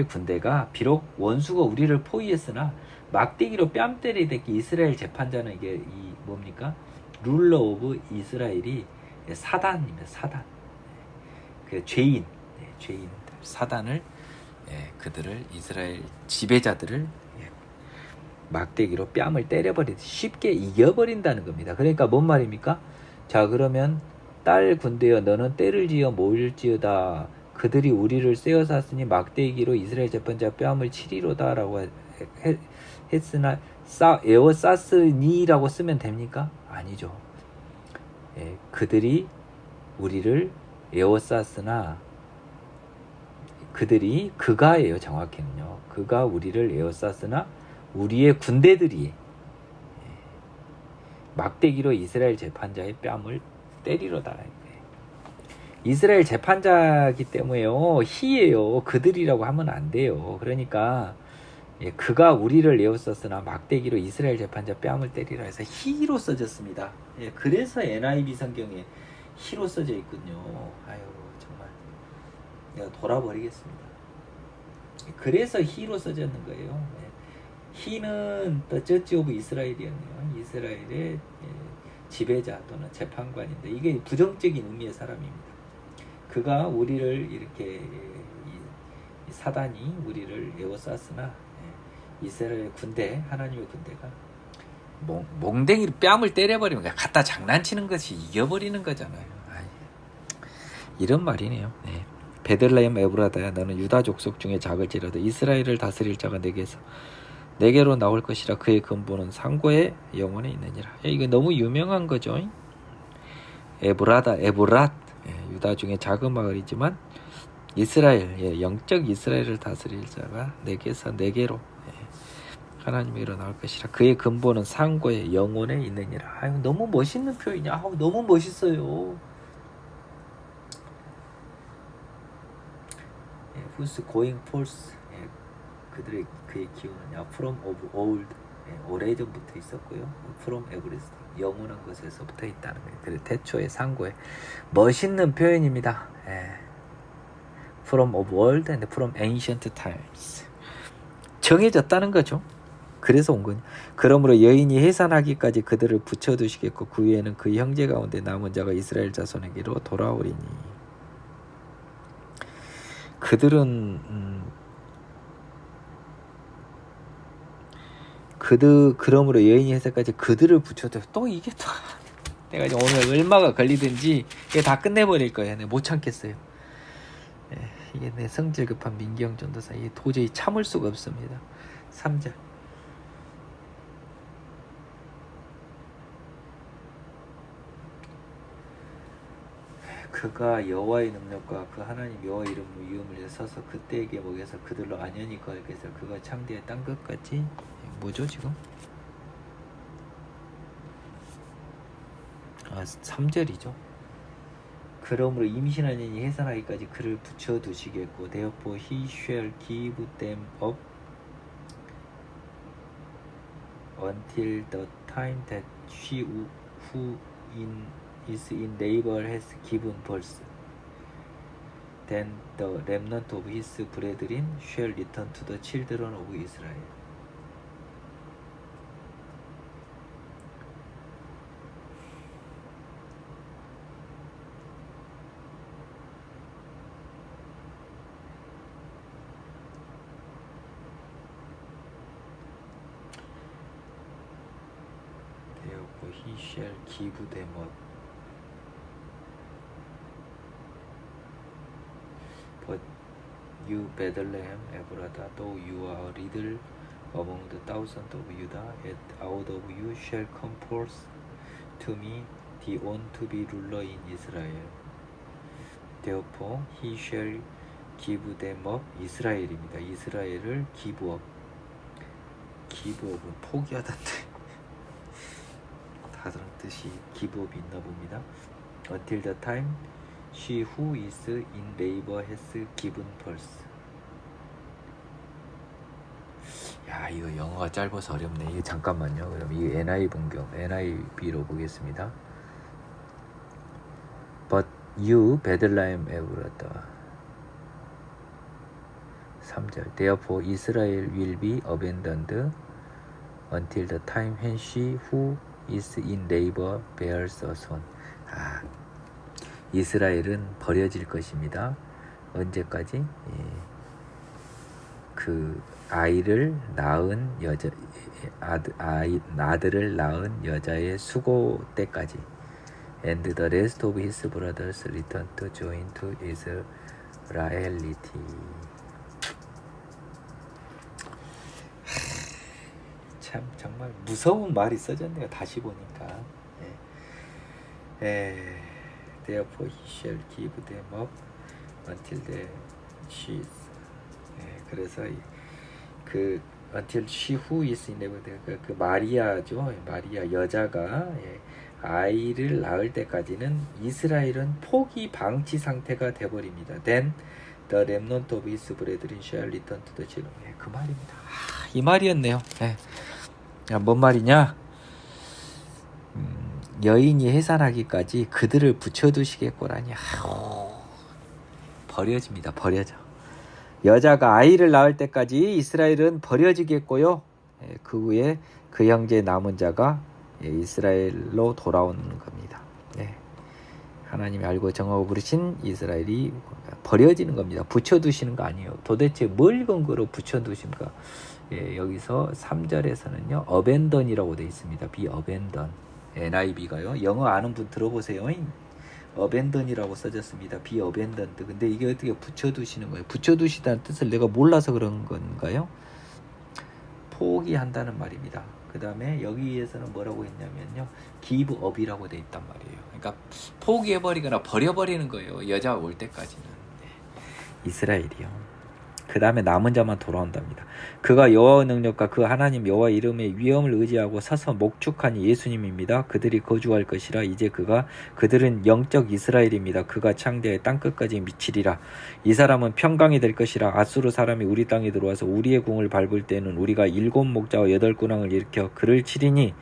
군대가 비록 원수가 우리를 포위했으나 막대기로 뺨 때리듯이 이스라엘 재판자는 이게 뭡니까? 룰러 오브 이스라엘이 사단입니다. 사단. 그 죄인, 사단을, 그들을, 이스라엘 지배자들을 막대기로 뺨을 때려버리듯이 쉽게 이겨버린다는 겁니다. 그러니까 뭔 말입니까? 자, 그러면 딸 군대여, 너는 때를 지어 모일지어다. 그들이 우리를 쐬어쌌으니 막대기로 이스라엘 재판자 뺨을 치리로다 라고 했으나 에워쌌으니라고 쓰면 됩니까? 아니죠. 그들이 우리를 에워쌌으나, 그가예요. 정확히는요. 그가 우리를 에워쌌으나 우리의 군대들이 막대기로 이스라엘 재판자의 뺨을 때리로다. 이스라엘 재판자기 때문에요. 히예요. 그들이라고 하면 안 돼요. 그러니까 그가 우리를 에워쌌으나 막대기로 이스라엘 재판자 뺨을 때리라 해서 히로 써졌습니다. 그래서 NIV 성경에 히로 써져 있군요. 아유, 정말 내가 돌아버리겠습니다. 그래서 히로 써졌는 거예요. 히는 The Judge of 이스라엘이었네요. 이스라엘의 지배자 또는 재판관인데, 이게 부정적인 의미의 사람입니다. 그가 우리를 이렇게, 사단이 우리를 에워쌌으나 이스라엘 군대, 하나님의 군대가 몽댕이로 뺨을 때려버리면 갖다 장난치는 것이 이겨버리는 거잖아요. 이런 말이네요. 베들레헴 에브라다야, 너는 유다 족속 중에 작을지라도 이스라엘을 다스릴 자가 내게로 나올 것이라. 그의 근본은 상고의 영혼에 있느니라. 이거 너무 유명한 거죠. 에브랏, 유다 중에 작은 마을이지만 이스라엘, 영적 이스라엘을 다스릴 자가 내게로 하나님이 일어날 것이라. 그의 근본은 상고의 영혼에 있느니라. 너무 멋있는 표현이야. 너무 멋있어요. Who's going forth? 그의 기운은 from of old, 오래전부터 있었고요. from everlasting, 영원한 것에서부터 있다는 거예요. 그래서 태초의 상고의 멋있는 표현입니다. from of old and from ancient times. 정해졌다는 거죠. 그래서 온 거냐. 그러므로 여인이 해산하기까지 그들을 붙여두시겠고 그 후에는 그 형제 가운데 남은 자가 이스라엘 자손에게로 돌아오리니. 그들은 그러므로 여인이 해산까지 그들을 붙여도 또 이게 또 내가 이제 오늘 얼마가 걸리든지 이게 다 끝내버릴 거야. 내가 못 참겠어요. 이게 내 성질 급한 민기영 전도사 이게 도저히 참을 수가 없습니다. 3절. 그가 여호와의 능력과 그 하나님 여호와 이름으로 위엄을 서서 그때에게 목에서 그들로 안연히 거하겠어. 그가 창대의 땅끝까지 뭐죠 지금? 3절이죠. 그러므로 임신한 년이 해산하기까지 그를 붙여두시겠고 therefore he shall give them up until the time that she who is in labor has given birth. Then the remnant of his brethren shall return to the children of Israel. Therefore he shall give them up. But you Bethlehem Ephrathah, though you are little among the thousands of Judah, yet out of you shall come forth to me the one to be ruler in Israel. Therefore he shall give them up. 이스라엘입니다. 이스라엘을 give up. give up은 포기하다인데 다른 뜻이 give up이 있나 봅니다. Until the time she who is in labor has given birth. 야, 이거 영어가 짧아서 어렵네. 이거 잠깐만요. 그럼 이 NIV로 보겠습니다. But you Bethlehem Ephrathah. 3절. Therefore Israel will be abandoned until the time when she who is in labor bears a son. 이스라엘은 버려질 것입니다. 언제까지? 그 아이를 낳은 여자, 아들을 낳은 여자의 수고 때까지. And the rest of his brothers return to join to Israelity. 참 정말 무서운 말이 써졌네요. 다시 보니까. Therefore he shall give them up until the she is. 그래서 그 until she who is in labor, 그 마리아죠. 마리아 여자가 아이를 낳을 때까지는 이스라엘은 포기 방치 상태가 돼버립니다. Then the remnant of his brethren shall return to the children. 그 말입니다. 이 말이었네요. 뭔 말이냐? 여인이 해산하기까지 그들을 붙여두시겠고라니. 버려집니다. 버려져. 여자가 아이를 낳을 때까지 이스라엘은 버려지겠고요. 그 후에 그 형제 남은 자가 이스라엘로 돌아오는 겁니다. 하나님이 알고 정하고 부르신 이스라엘이 버려지는 겁니다. 붙여두시는 거 아니에요. 도대체 뭘 근거로 붙여두신가? 여기서 3절에서는요. abandon이라고 되어 있습니다. be abandon. NIV가요. 영어 아는 분 들어보세요. abandon이라고 써졌습니다. be abandoned. 근데 이게 어떻게 붙여두시는 거예요? 붙여두시다는 뜻을 내가 몰라서 그런 건가요? 포기한다는 말입니다. 그 다음에 여기에서는 뭐라고 했냐면요. give up이라고 되어 있단 말이에요. 그러니까 포기해버리거나 버려버리는 거예요. 여자가 올 때까지는. 이스라엘이요. 그 다음에 남은 자만 돌아온답니다. 그가 여호와의 능력과 그 하나님 여호와 이름의 위엄을 의지하고 서서 목축한 예수님입니다. 그들이 거주할 것이라. 이제 그들은 영적 이스라엘입니다. 그가 창대의 땅끝까지 미치리라. 이 사람은 평강이 될 것이라. 아수르 사람이 우리 땅에 들어와서 우리의 궁을 밟을 때는 우리가 7 목자와 8 군왕을 일으켜 그를 치리니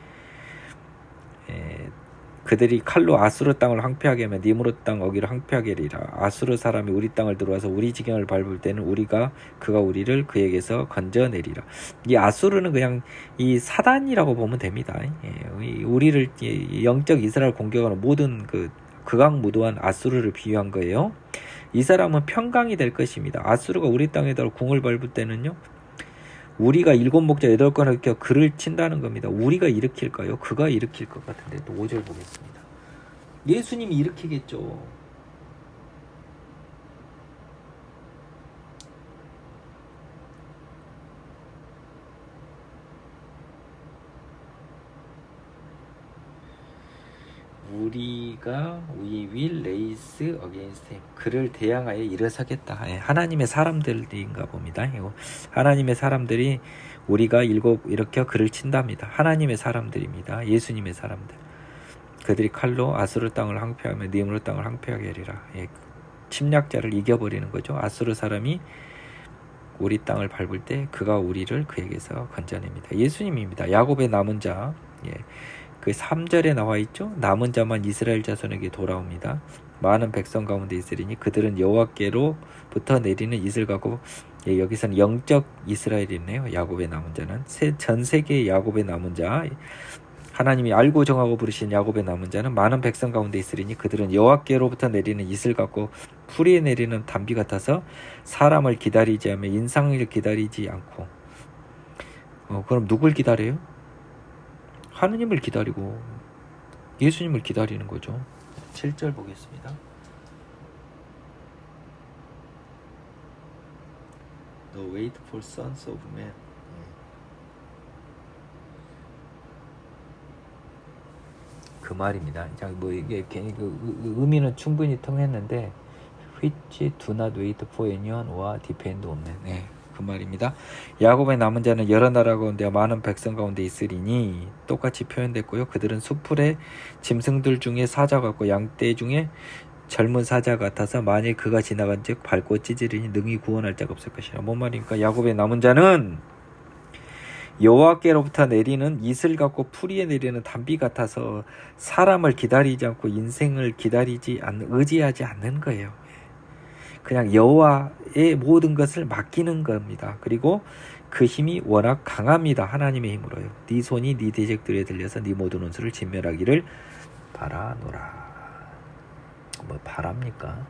그들이 칼로 아수르 땅을 황폐하게 하면 니므롯 땅 어기를 황폐하게 하리라. 아수르 사람이 우리 땅을 들어와서 우리 지경을 밟을 때는 그가 우리를 그에게서 건져내리라. 이 아수르는 그냥 이 사단이라고 보면 됩니다. 우리를 영적 이스라엘 공격하는 모든 극악무도한 아수르를 비유한 거예요. 이 사람은 평강이 될 것입니다. 아수르가 우리 땅에다가 궁을 밟을 때는요, 우리가 7목자 8건을 일으켜 그를 친다는 겁니다. 우리가 일으킬까요? 그가 일으킬 것 같은데. 또 5절 보겠습니다. 예수님이 일으키겠죠. We will raise against him. 그를 대항하여 일어서겠다. 하나님의 사람들인가 봅니다. 하나님의 사람들이 우리가 일으켜 그를 친답니다. 하나님의 사람들입니다. 예수님의 사람들. 그들이 칼로 아수르 땅을 황폐하며 니므롯 땅을 황폐하게 하리라. 침략자를 이겨버리는 거죠. 아수르 사람이 우리 땅을 밟을 때 그가 우리를 그에게서 건져냅니다. 예수님입니다. 야곱의 남은 자. 그 3절에 나와 있죠. 남은 자만 이스라엘 자손에게 돌아옵니다. 많은 백성 가운데 있으리니 그들은 여호와께로부터 내리는 이슬 같고, 여기서는 영적 이스라엘이네요. 야곱의 남은 자는 전 세계의 야곱의 남은 자, 하나님이 알고 정하고 부르신 야곱의 남은 자는 많은 백성 가운데 있으리니 그들은 여호와께로부터 내리는 이슬 같고 풀이에 내리는 단비 같아서 사람을 기다리지 않으며 인상을 기다리지 않고. 그럼 누굴 기다려요? 하느님을 기다리고 예수님을 기다리는 거죠. 7절 보겠습니다. The wait for sons of men. 그 말입니다. 이게 괜히 의미는 충분히 통했는데, which do not wait for anyone or depend on men. 그 말입니다. 야곱의 남은 자는 여러 나라 가운데 많은 백성 가운데 있으리니, 똑같이 표현됐고요. 그들은 수풀의 짐승들 중에 사자 같고 양떼 중에 젊은 사자 같아서 만일 그가 지나간 즉 밟고 찢으리니 능히 구원할 자가 없을 것이라. 뭔 말입니까? 야곱의 남은 자는 여호와께로부터 내리는 이슬 같고 풀이에 내리는 단비 같아서 사람을 기다리지 않고 인생을 의지하지 않는 거예요. 그냥 여호와의 모든 것을 맡기는 겁니다. 그리고 그 힘이 워낙 강합니다. 하나님의 힘으로요. 네 손이 네 대적들에 들려서 네 모든 원수를 진멸하기를 바라노라. 뭐 바랍니까?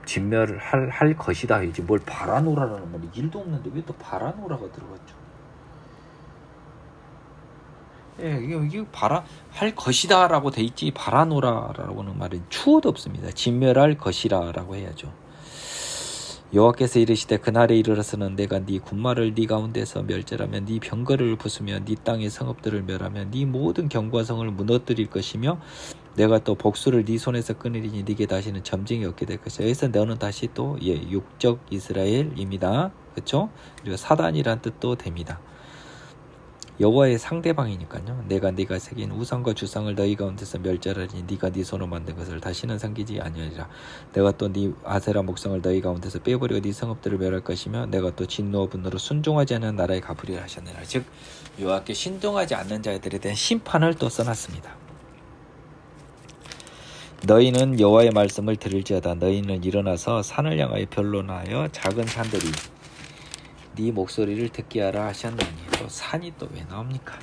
진멸을 할 것이다. 이제 뭘 바라노라라는 말이 일도 없는데 왜 또 바라노라가 들어갔죠? 이게 할 것이다라고 돼 있지, 바라노라라고는 말은 추호도 없습니다. 진멸할 것이라라고 해야죠. 여호와께서 이르시되 그날에 이르러서는 내가 네 군마를 네 가운데서 멸절하며 네 병거를 부수며 네 땅의 성읍들을 멸하며 네 모든 견고한 성을 무너뜨릴 것이며 내가 또 복수를 네 손에서 끊으리니 네게 다시는 점쟁이 없게 될 것이야. 여기서 너는 다시 또 육적 이스라엘입니다. 그렇죠? 그리고 사단이란 뜻도 됩니다. 여호와의 상대방이니까요. 내가 네가 새긴 우상과 주상을 너희 가운데서 멸절하리니 네가 네 손으로 만든 것을 다시는 섬기지 아니하리라. 내가 또 네 아세라 목성을 너희 가운데서 빼버리고 네 성읍들을 멸할 것이며 내가 또 진노와 분노로 순종하지 않는 나라에 갚으리라 하셨느니라. 즉 여호와께 신동하지 않는 자들에 대한 심판을 또 써놨습니다. 너희는 여호와의 말씀을 들을지어다. 너희는 일어나서 산을 향하여 변론하여 작은 산들이 네 목소리를 듣게 하라 하셨느니. 또 산이 또 왜 나옵니까?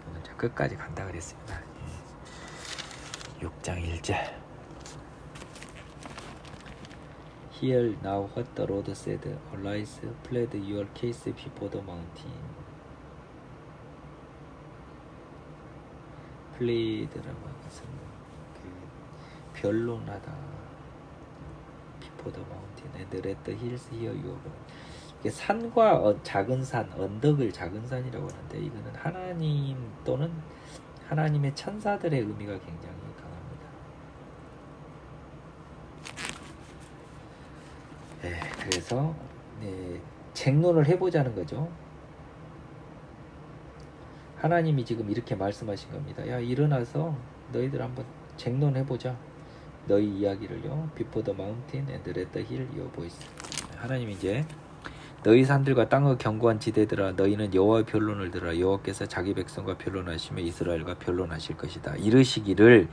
오늘 끝까지 간다 그랬습니다. 6장 1절. Hear now what the Lord said. Arise, plead your case before the mountain. plead라고 하는 것은 변론하다. Before the mountain and let the hills hear your voice. 산과 작은 산, 언덕을 작은 산이라고 하는데 이거는 하나님 또는 하나님의 천사들의 의미가 굉장히 강합니다. 그래서 쟁론을 해보자는 거죠. 하나님이 지금 이렇게 말씀하신 겁니다. 야, 일어나서 너희들 한번 쟁론해보자. 너희 이야기를요. Before the mountain and let the hill your voice. 하나님이 이제 너희 산들과 땅의 견고한 지대들아 너희는 여호와의 변론을 들으라. 여호와께서 자기 백성과 변론하시며 이스라엘과 변론하실 것이다. 이르시기를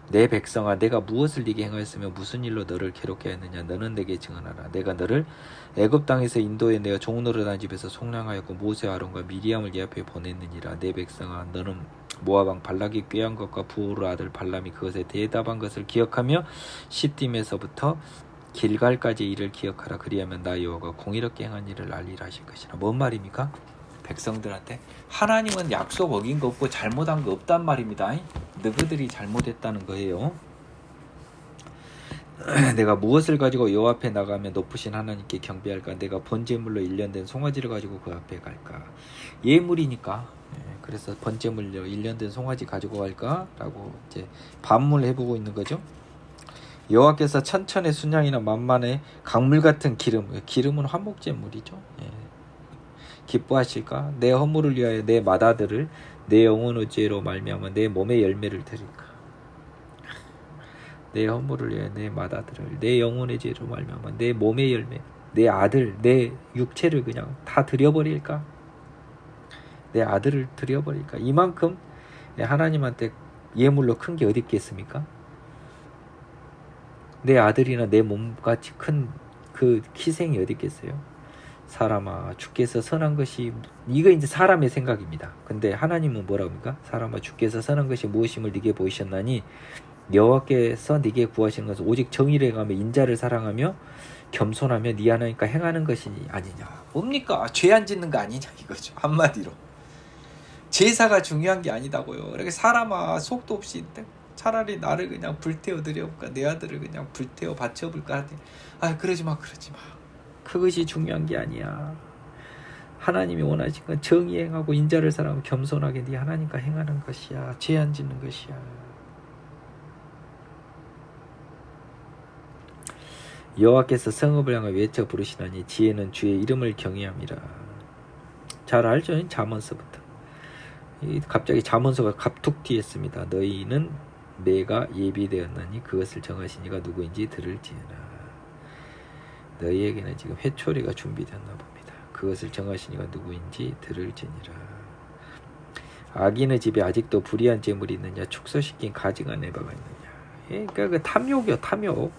내 백성아 내가 무엇을 네게 행하였으며 무슨 일로 너를 괴롭게 했느냐. 너는 내게 증언하라. 내가 너를 애굽 땅에서 인도해 내가 종노릇한 집에서 속량하였고 모세 아론과 미리암을 네 앞에 보냈느니라. 내 백성아 너는 모압 왕 발락이 꾀한 것과 부오르 아들 발람이 그것에 대답한 것을 기억하며 시딤에서부터 길갈까지 일을 기억하라. 그리하면 나 여호와가 공의롭게 행한 일을 알리라 하실 것이라. 뭔 말입니까? 백성들한테 하나님은 약속 어긴 거 없고 잘못한 거 없단 말입니다. 너희들이 잘못했다는 거예요. 내가 무엇을 가지고 여호와 앞에 나가면 높으신 하나님께 경배할까? 내가 번제물로 일련된 송아지를 가지고 그 앞에 갈까? 예물이니까. 그래서 번제물로 일련된 송아지 가지고 갈까? 라고 이제 반문을 해보고 있는 거죠. 여호와께서 천천의 순양이나 만만의 강물 같은 기름은 화목제물이죠. 기뻐하실까? 내 허물을 위하여 내 맏아들을 내 영혼의 죄로 말미암아 내 몸의 열매를 드릴까? 내 허물을 위하여 내 맏아들을 내 영혼의 죄로 말미암아 내 몸의 열매, 내 아들, 내 육체를 그냥 다 드려버릴까? 내 아들을 드려버릴까? 이만큼 하나님한테 예물로 큰 게 어디 있겠습니까? 내 아들이나 내 몸같이 큰 그 희생이 어디 있겠어요? 사람아 주께서 선한 것이, 이거 이제 사람의 생각입니다. 근데 하나님은 뭐라고 합니까? 사람아 주께서 선한 것이 무엇임을 네게 보이셨나니 여호와께서 네게 구하시는 것은 오직 정의를 행하며 인자를 사랑하며 겸손하며 네 하나님과 행하는 것이 아니냐. 뭡니까? 죄 안 짓는 거 아니냐 이거죠. 한마디로 제사가 중요한 게 아니다고요. 이렇게 사람아 속도 없이 차라리 나를 그냥 불태워 드려볼까, 내 아들을 그냥 불태워 바쳐볼까 하더니 그러지 마. 그것이 중요한 게 아니야. 하나님이 원하신 건 정의 행하고 인자를 사랑하고 겸손하게 네 하나님과 행하는 것이야. 죄 안 짓는 것이야. 여호와께서 성읍을 향하여 외쳐 부르시나니 지혜는 주의 이름을 경외함이라. 잘 알죠? 잠언서부터. 갑자기 잠언서가 갑툭튀 했습니다. 너희는 매가 예비되었나니 그것을 정하신 이가 누구인지 들을지어라. 너희에게는 지금 회초리가 준비되었나 봅니다. 그것을 정하신 이가 누구인지 들을지니라. 악인의 집에 아직도 불의한 재물이 있느냐? 축소시킨 가증한 에바가 있느냐? 그러니까 그 탐욕이요, 탐욕.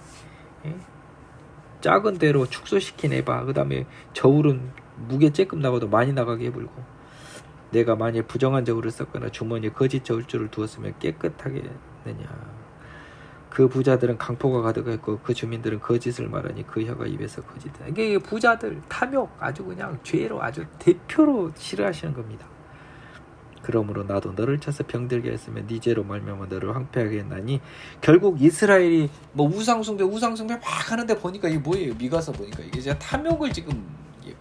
작은 대로 축소시킨 에바. 그 다음에 저울은 무게 쬐끔 나가도 많이 나가게 해불고, 내가 만일 부정한 저울을 썼거나 주머니에 거짓 저울줄을 두었으면 깨끗하게 했느냐? 그 부자들은 강포가 가득했고 그 주민들은 거짓을 말하니 그 혀가 입에서 거짓이다. 이게 부자들 탐욕 아주 그냥 죄로 아주 대표로 싫어하시는 겁니다. 그러므로 나도 너를 쳐서 병들게 했으면 네 죄로 말미암아 너를 황폐하게 했나니. 결국 이스라엘이 뭐 우상숭배 막 하는데 보니까 이게 뭐예요? 미가서 보니까 이게 제가 탐욕을 지금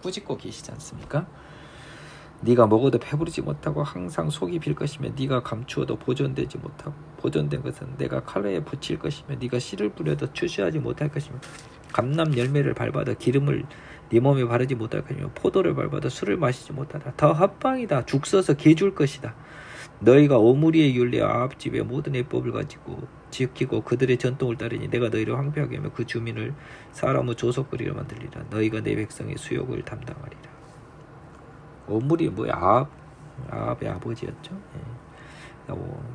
꾸짖고 계시지 않습니까? 네가 먹어도 배부르지 못하고 항상 속이 빌 것이며 네가 감추어도 보존되지 못하고 보존된 것은 내가 칼로에 붙일 것이며 네가 씨를 뿌려도 추수하지 못할 것이며 감람 열매를 밟아도 기름을 네 몸에 바르지 못할 것이며 포도를 밟아도 술을 마시지 못하다. 더 합방이다. 죽 써서 개 줄 것이다. 너희가 오므리의 율례와 아합 집의 모든 예법을 가지고 지키고 그들의 전통을 따르니 내가 너희를 황폐하게 하며 그 주민을 사람의 조속거리로 만들리라. 너희가 내 백성의 수욕을 담당하리라. 오므리 뭐야? 아합의 아버지였죠.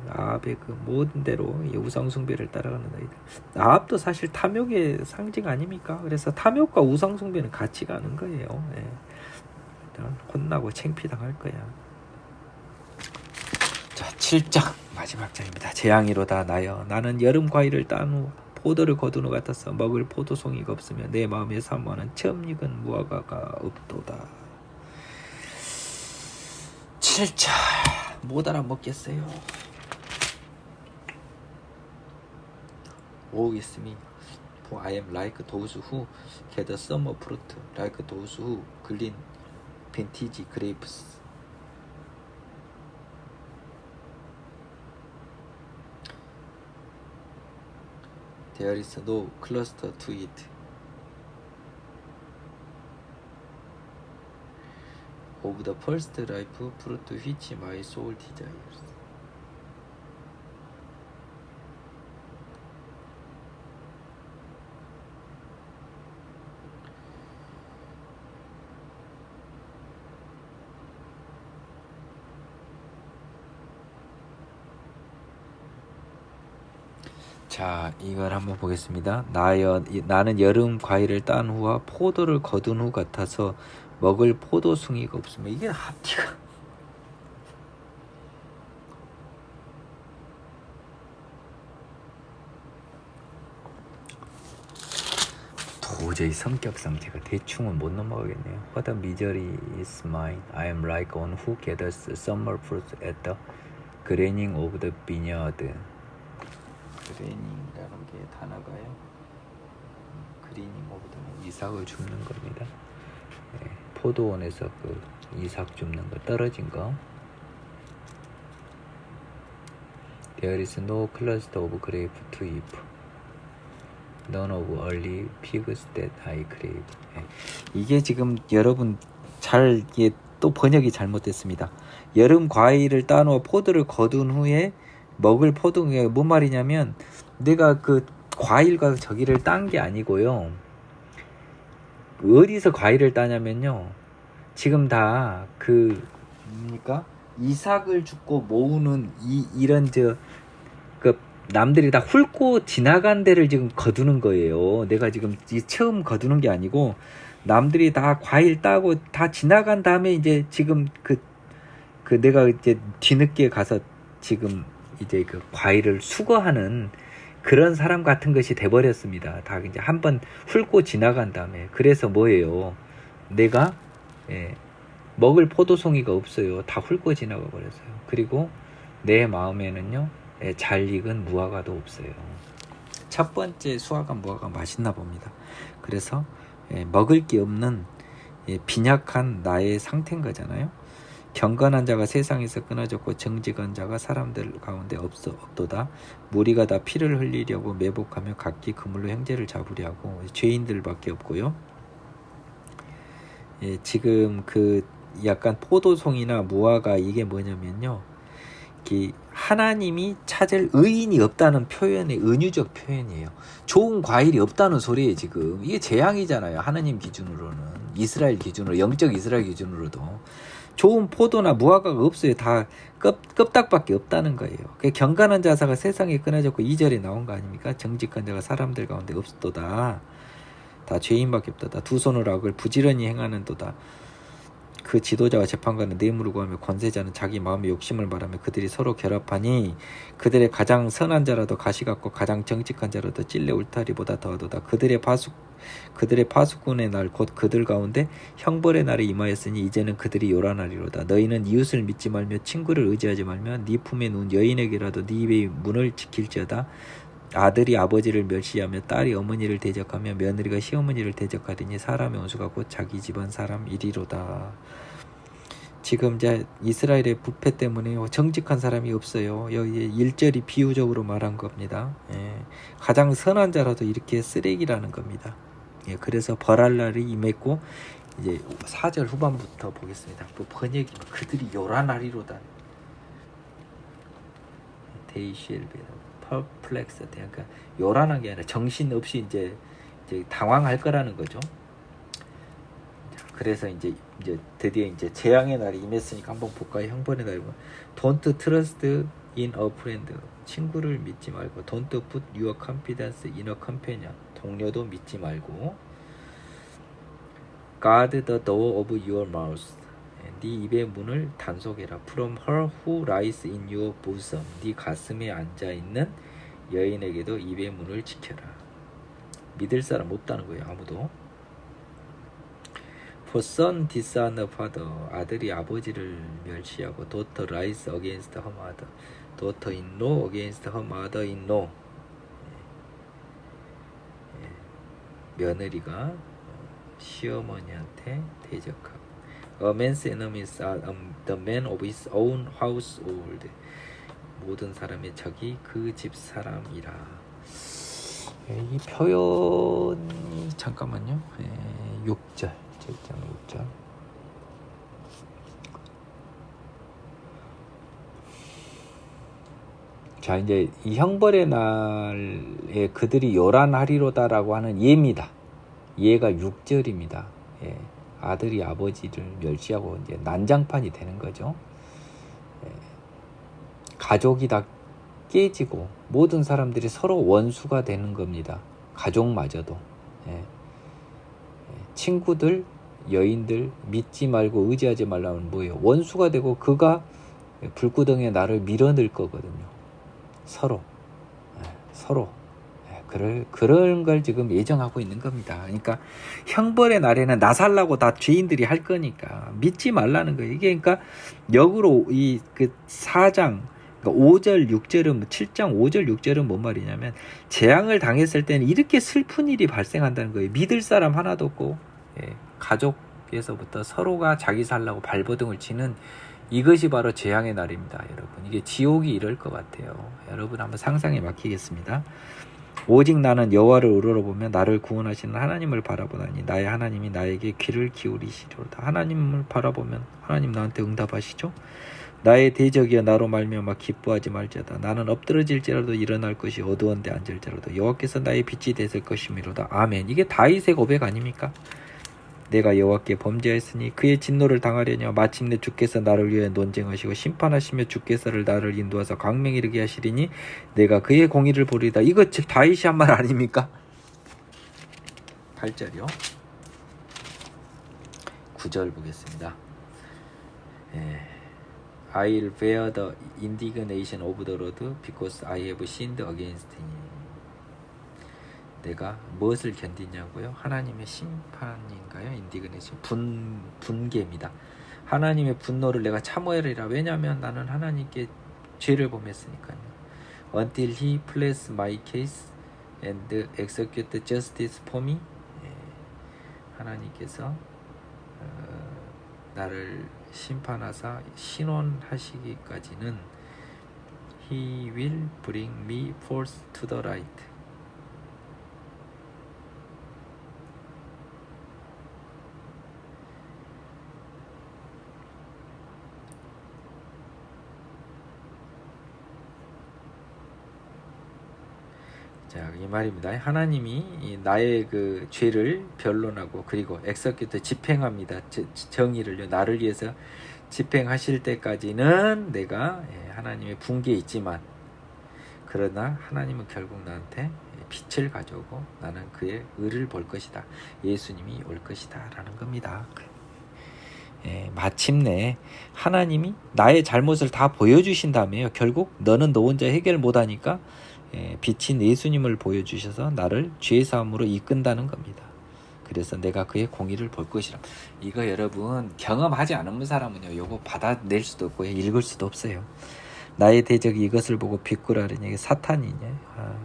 아합의 그 모든 대로 우상숭배를 따라가는 너희들. 아합도 사실 탐욕의 상징 아닙니까? 그래서 탐욕과 우상숭배는 같이 가는 거예요. 혼나고 창피당할 거야. 자, 7장 마지막 장입니다. 재앙이로다 나여 나는 여름 과일을 딴 후 포도를 거둔 후 같아서 먹을 포도송이가 없으며 내 마음에 사모하는 처음 익은 무화과가 없도다. 7차 못 알아먹겠어요. Woe is me, for I am like those who gather summer fruit, like those who glean vintage grapes. There is no cluster to it. Of the first ripe fruit which my soul desires. 자, 이걸 한번 보겠습니다. 나는 여름 과일을 딴 후와 포도를 거둔 후 같아서 먹을 포도송이가 없으면 이게 앞뒤가 도저히 성격상 제가 대충은 못 넘어가겠네요. What a misery is mine. I am like one who gathers summer fruits at the graining of the vineyard. 그레닝이라는 게 단어가요. 그리닝 오브 더 이삭을 줍는 겁니다. 네, 포도원에서 그 이삭 줍는 거 떨어진 거. There is no cluster of grape to eat. None of early figs that I crave. 네. 이게 지금 여러분 잘 이게 또 번역이 잘못됐습니다. 여름 과일을 따놓아 포도를 거둔 후에 먹을 포도가 뭔 말이냐면 내가 그 과일과 저기를 딴 게 아니고요. 어디서 과일을 따냐면요. 지금 다 그 뭡니까? 이삭을 줍고 모으는 이런 그 남들이 다 훑고 지나간 데를 지금 거두는 거예요. 내가 지금 처음 거두는 게 아니고 남들이 다 과일 따고 다 지나간 다음에 이제 지금 그 내가 이제 뒤늦게 가서 지금 이제 그 과일을 수거하는 그런 사람 같은 것이 돼버렸습니다. 다 이제 한번 훑고 지나간 다음에. 그래서 뭐예요? 내가 먹을 포도송이가 없어요. 다 훑고 지나가 버렸어요. 그리고 내 마음에는요, 잘 익은 무화과도 없어요. 첫 번째 수화과 무화과 맛있나 봅니다. 그래서 먹을 게 없는 빈약한 나의 상태인 거잖아요. 경건한 자가 세상에서 끊어졌고 정직한 자가 사람들 가운데 없도다. 무리가 다 피를 흘리려고 매복하며 각기 그물로 형제를 잡으려 하고 죄인들밖에 없고요. 지금 그 약간 포도송이나 무화과 이게 뭐냐면요. 하나님이 찾을 의인이 없다는 표현의 은유적 표현이에요. 좋은 과일이 없다는 소리예요. 지금 이게 재앙이잖아요. 하나님 기준으로는, 이스라엘 기준으로, 영적 이스라엘 기준으로도 좋은 포도나 무화과가 없어요. 다 껍닥밖에 없다는 거예요. 경건한 자사가 세상에 끊어졌고 2절에 나온 거 아닙니까? 정직한 자가 사람들 가운데 없도다. 다 죄인밖에 없도다. 두 손으로 악을 부지런히 행하는 도다. 그 지도자와 재판관은 뇌물을 구하며 권세자는 자기 마음의 욕심을 말하며 그들이 서로 결합하니 그들의 가장 선한 자라도 가시 같고 가장 정직한 자라도 찔레 울타리보다 더하도다. 그들의 파수꾼의 날 곧 그들 가운데 형벌의 날이 임하였으니 이제는 그들이 요란하리로다. 너희는 이웃을 믿지 말며 친구를 의지하지 말며 네 품에 누운 여인에게라도 네 입의 문을 지킬지어다. 아들이 아버지를 멸시하며 딸이 어머니를 대적하며 며느리가 시어머니를 대적하더니 사람의 원수가 곧 자기 집안 사람 이리로다. 지금 이제 이스라엘의 부패 때문에 정직한 사람이 없어요. 여기 1절이 비유적으로 말한 겁니다. 가장 선한 자라도 이렇게 쓰레기라는 겁니다. 그래서 벌할 날이 임했고 이제 4절 후반부터 보겠습니다. 뭐 번역이 그들이 요란하리로다. They shall be perplexed. 그러니까 요란한 게 아니라 정신없이 이제 당황할 거라는 거죠. 그래서 이제 드디어 이제 재앙의 날이 임했으니까 한번 볼까요? 형벌의 날이 Don't trust in a friend. 친구를 믿지 말고 Don't put your confidence in a companion. 동료도 믿지 말고 Guard the door of your mouth. 네 입의 문을 단속해라. From her who lies in your bosom. 네 가슴에 앉아있는 여인에게도 입의 문을 지켜라. 믿을 사람 없다는 거예요. 아무도. For son dishonor father. 아들이 아버지를 멸시하고 daughter lies against her mother. daughter-in-law against her mother-in-law. 며느리가 시어머니한테 대적하고 A man's enemies are the men of his own household. 모든 사람의 적이 그 집 사람이라. 이 표현이 잠깐만요. 6절 7장 6절. 자, 이제 이 형벌의 날에 그들이 요란하리로다라고 하는 예입니다. 예가 6절입니다. 아들이 아버지를 멸시하고 이제 난장판이 되는 거죠. 가족이 다 깨지고 모든 사람들이 서로 원수가 되는 겁니다. 가족마저도. 예. 친구들, 여인들 믿지 말고 의지하지 말라면 뭐예요? 원수가 되고 그가 불구덩이에 나를 밀어넣을 거거든요. 서로. 서로. 그런 걸 지금 예정하고 있는 겁니다. 그러니까 형벌의 날에는 나 살라고 다 죄인들이 할 거니까 믿지 말라는 거예요. 이게 그러니까 역으로 이 그 4장 그러니까 5절 6절은 7장 5절 6절은 뭔 말이냐면 재앙을 당했을 때는 이렇게 슬픈 일이 발생한다는 거예요. 믿을 사람 하나도 없고 가족에서부터 서로가 자기 살라고 발버둥을 치는 이것이 바로 재앙의 날입니다. 여러분 이게 지옥이 이럴 것 같아요. 여러분 한번 상상에 맡기겠습니다. 오직 나는 여호와를 우러러보며 나를 구원하시는 하나님을 바라보나니 나의 하나님이 나에게 귀를 기울이시리로다. 하나님을 바라보면 하나님 나한테 응답하시죠. 나의 대적이여 나로 말미암아 기뻐하지 말지어다. 나는 엎드러질지라도 일어날 것이 어두운데 앉을지라도 여호와께서 나의 빛이 되실 것이미로다. 아멘. 이게 다윗의 고백 아닙니까? 내가 여호와께 범죄하였으니 그의 진노를 당하려냐. 마침내 주께서 나를 위해 논쟁하시고 심판하시며 주께서를 나를 인도하사 광명에 이르게 하시리니 내가 그의 공의를 보리다. 이거 다윗이 한 말 아닙니까? 8절이요. 9절 보겠습니다. I'll bear the indignation of the Lord because I have sinned against him. 내가 무엇을 견디냐고요? 하나님의 심판인가요? 인디그네이션 분개입니다. 하나님의 분노를 내가 참아야리라. 왜냐하면 나는 하나님께 죄를 범했으니까요. Until he pleads my case and execute justice for me. 하나님께서 나를 심판하사 신원하시기까지는 he will bring me forth to the light. 자, 이 말입니다. 하나님이 나의 그 죄를 변론하고 그리고 엑서큐트 집행합니다. 정의를요. 나를 위해서 집행하실 때까지는 내가 하나님의 분개에 있지만 그러나 하나님은 결국 나한테 빛을 가져오고 나는 그의 의를 볼 것이다. 예수님이 올 것이다 라는 겁니다. 마침내 하나님이 나의 잘못을 다 보여주신 다음에요. 결국 너는 너 혼자 해결 못하니까 빛인 예수님을 보여주셔서 나를 죄사함으로 이끈다는 겁니다. 그래서 내가 그의 공의를 볼 것이라. 이거 여러분 경험하지 않은 사람은요 이거 받아낼 수도 없고 읽을 수도 없어요. 나의 대적이 이것을 보고 비꾸라르니 이게 사탄이냐.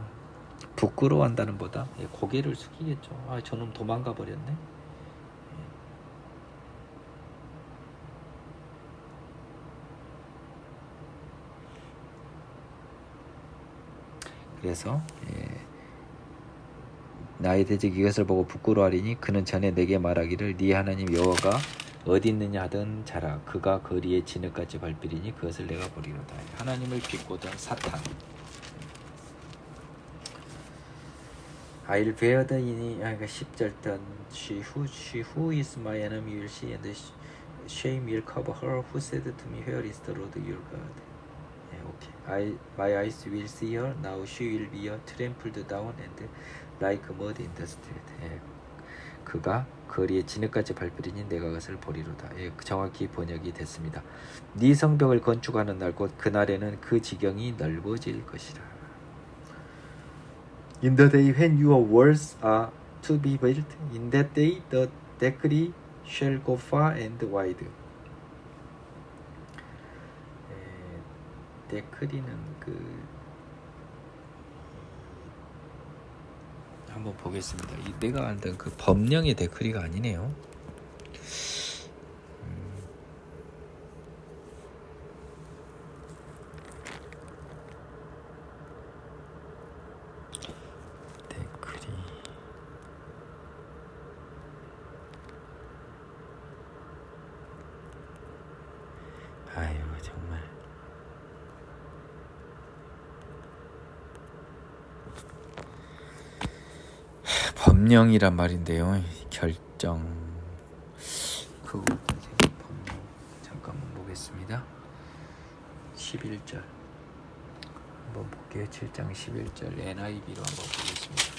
부끄러워한다는 보다 고개를 숙이겠죠. 저놈 도망가 버렸네. 그래서 나의 대적이 이것을 보고 부끄러워하리니 그는 전에 내게 말하기를 네 하나님 여호와가 어디 있느냐 하던 자라. 그가 거리에 진흙같이 밟히리니 그것을 내가 보리로다. 하나님을 비꼬던 사탄. I'll bear the 10절 던 she who is my enemy will see and shame will cover her who said to me where is the Lord your God. My eyes will see her now. She will be trampled down and like mud in the street. 그가 거리에 진흙같이 밟히리니 내가 그것을 보리로다. 정확히 번역이 됐습니다. 네 성벽을 건축하는 날 곧 그날에는 그 지경이 넓어질 것이라. In the day when your walls are to be built, in that day the decree shall go far and wide. 데크리는 한번 보겠습니다. 내가 알던 그 법령의 데크리가 아니네요. 데크리. 아유 정말. 법령이란 말인데요. 결정. 그거 법령 잠깐만 보겠습니다. 11절. 한번 볼게요. 7장 11절 NIV로 한번 보겠습니다.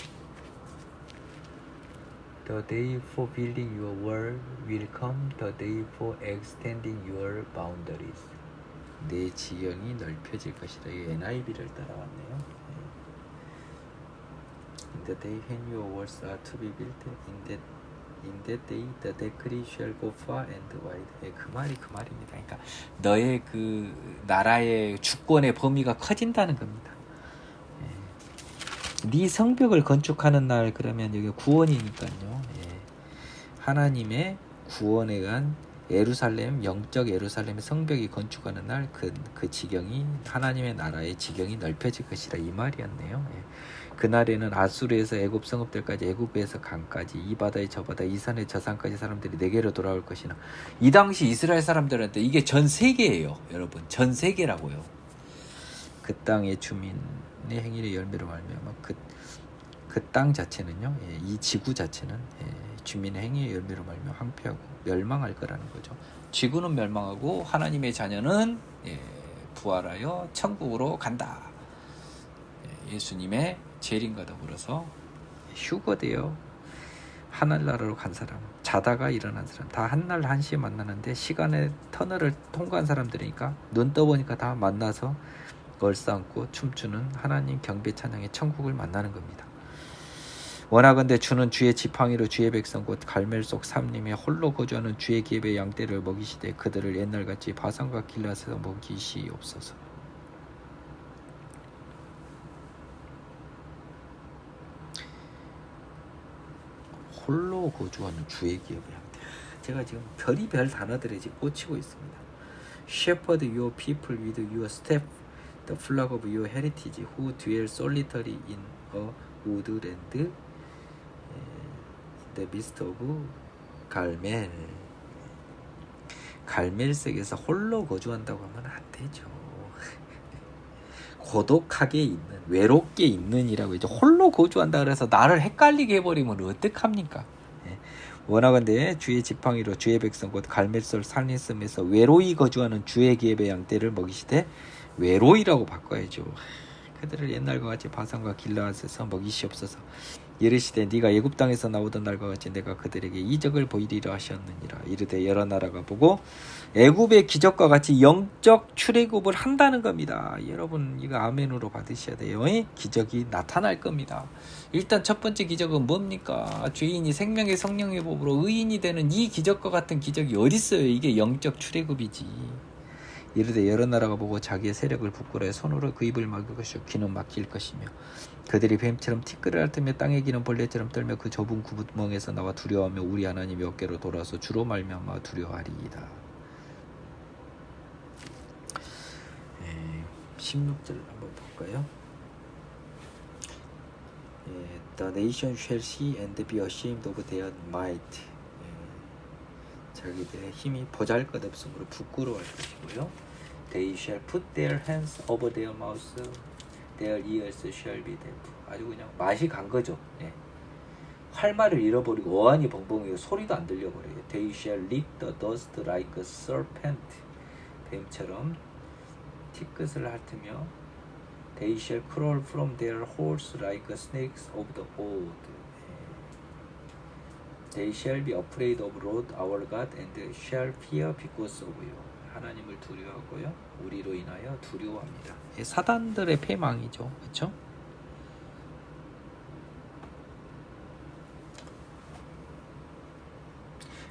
The day for building your wall will come, the day for extending your boundaries. 내 지형이 넓혀질 것이다. 이 NIV를 따라왔네요. In the day when your walls are to be built, in that day the decree shall go far and wide. 그 말입니다. 그러니까 너의 그 나라의 주권의 범위가 커진다는 겁니다. 네 성벽을 건축하는 날, 그러면 여기 구원이니까요. 하나님의 구원에 의한 예루살렘, 영적 예루살렘의 성벽이 건축하는 날, 그 지경이, 하나님의 나라의 지경이 넓혀질 것이라, 이 말이었네요. 그날에는 아수르에서 애굽 성읍들까지, 애굽에서 강까지, 이 바다에 저 바다, 이 산에 저 산까지 사람들이 내게로 돌아올 것이나. 이 당시 이스라엘 사람들한테 이게 전 세계예요, 여러분. 전 세계라고요. 그 땅의 주민의 행위의 열매로 말미암아 그 땅 자체는요, 이 지구 자체는 주민의 행위의 열매로 말미암아 황폐하고 멸망할 거라는 거죠. 지구는 멸망하고 하나님의 자녀는 부활하여 천국으로 간다. 예수님의 재림과 더불어서 휴거되어 하늘나라로 간 사람, 자다가 일어난 사람, 다 한날 한시에 만나는데, 시간의 터널을 통과한 사람들이니까 눈 떠보니까 다 만나서 얼싸안고 춤추는 하나님 경배 찬양의 천국을 만나는 겁니다. 원하건대 주는 주의 지팡이로 주의 백성 곧 갈멜 속 삼림에 홀로 거주하는 주의 기업의 양떼를 먹이시되 그들을 옛날같이 바산과 길앗에서 먹이시옵소서. 홀로 거주하는 주의 기업의 양떼. 제가 지금 별의별 단어들에 지금 꽂히고 있습니다. Shepherd your people with your staff, the flag of your heritage, who dwell solitary in a woodland, the midst of 갈멜. 갈멜색에서 홀로 거주한다고 하면 안 되죠. 고독하게 있는, 외롭게 있는이라고 이제 홀로 거주한다 그래서 나를 헷갈리게 해버리면 어떡합니까? 원하건대 주의 지팡이로 주의 백성 곧 갈멜솔 산리섬에서 외로이 거주하는 주의 기업의 양떼를 먹이시되, 외로이라고 바꿔야죠. 그들을 옛날과 같이 바산과 길라앗에서 먹이시옵소서. 이르시되 네가 애굽 땅에서 나오던 날과 같이 내가 그들에게 이적을 보이리라 하셨느니라. 이르되 여러 나라가 보고 애굽의 기적과 같이 영적 출애굽을 한다는 겁니다. 여러분 이거 아멘으로 받으셔야 돼요. 기적이 나타날 겁니다. 일단 첫 번째 기적은 뭡니까? 죄인이 생명의 성령의 법으로 의인이 되는 이 기적과 같은 기적이 어디 있어요? 이게 영적 출애굽이지. 이르되 여러 나라가 보고 자기의 세력을 부끄러워 손으로 그 입을 막을 것이요 귀는 막힐 것이며, 그들이 뱀처럼 티끌을 핥으며 땅에 기는 벌레처럼 떨며 그 좁은 구멍에서 나와 두려워하며 우리 하나님의 어깨로 돌아서 주로 말미암아 두려워하리이다. 16절 한번 볼까요? The nation shall see and be ashamed of their might. 자기들의 힘이 보잘것없음으로 부끄러워할 것이고요. They shall put their hands over their mouths, their ears shall be deaf. 아주 그냥 맛이 간 거죠. 할 말을 잃어버리고 어안이 벙벙해요. 소리도 안 들려버려요. They shall lick the dust like a serpent. 뱀처럼 티끝을 핥으며 They shall crawl from their holes like snakes of the old. They shall be afraid of Lord our God and shall fear because of you. 하나님을 두려워하고요, 우리로 인하여 두려워합니다. 사단들의 패망이죠, 그렇죠?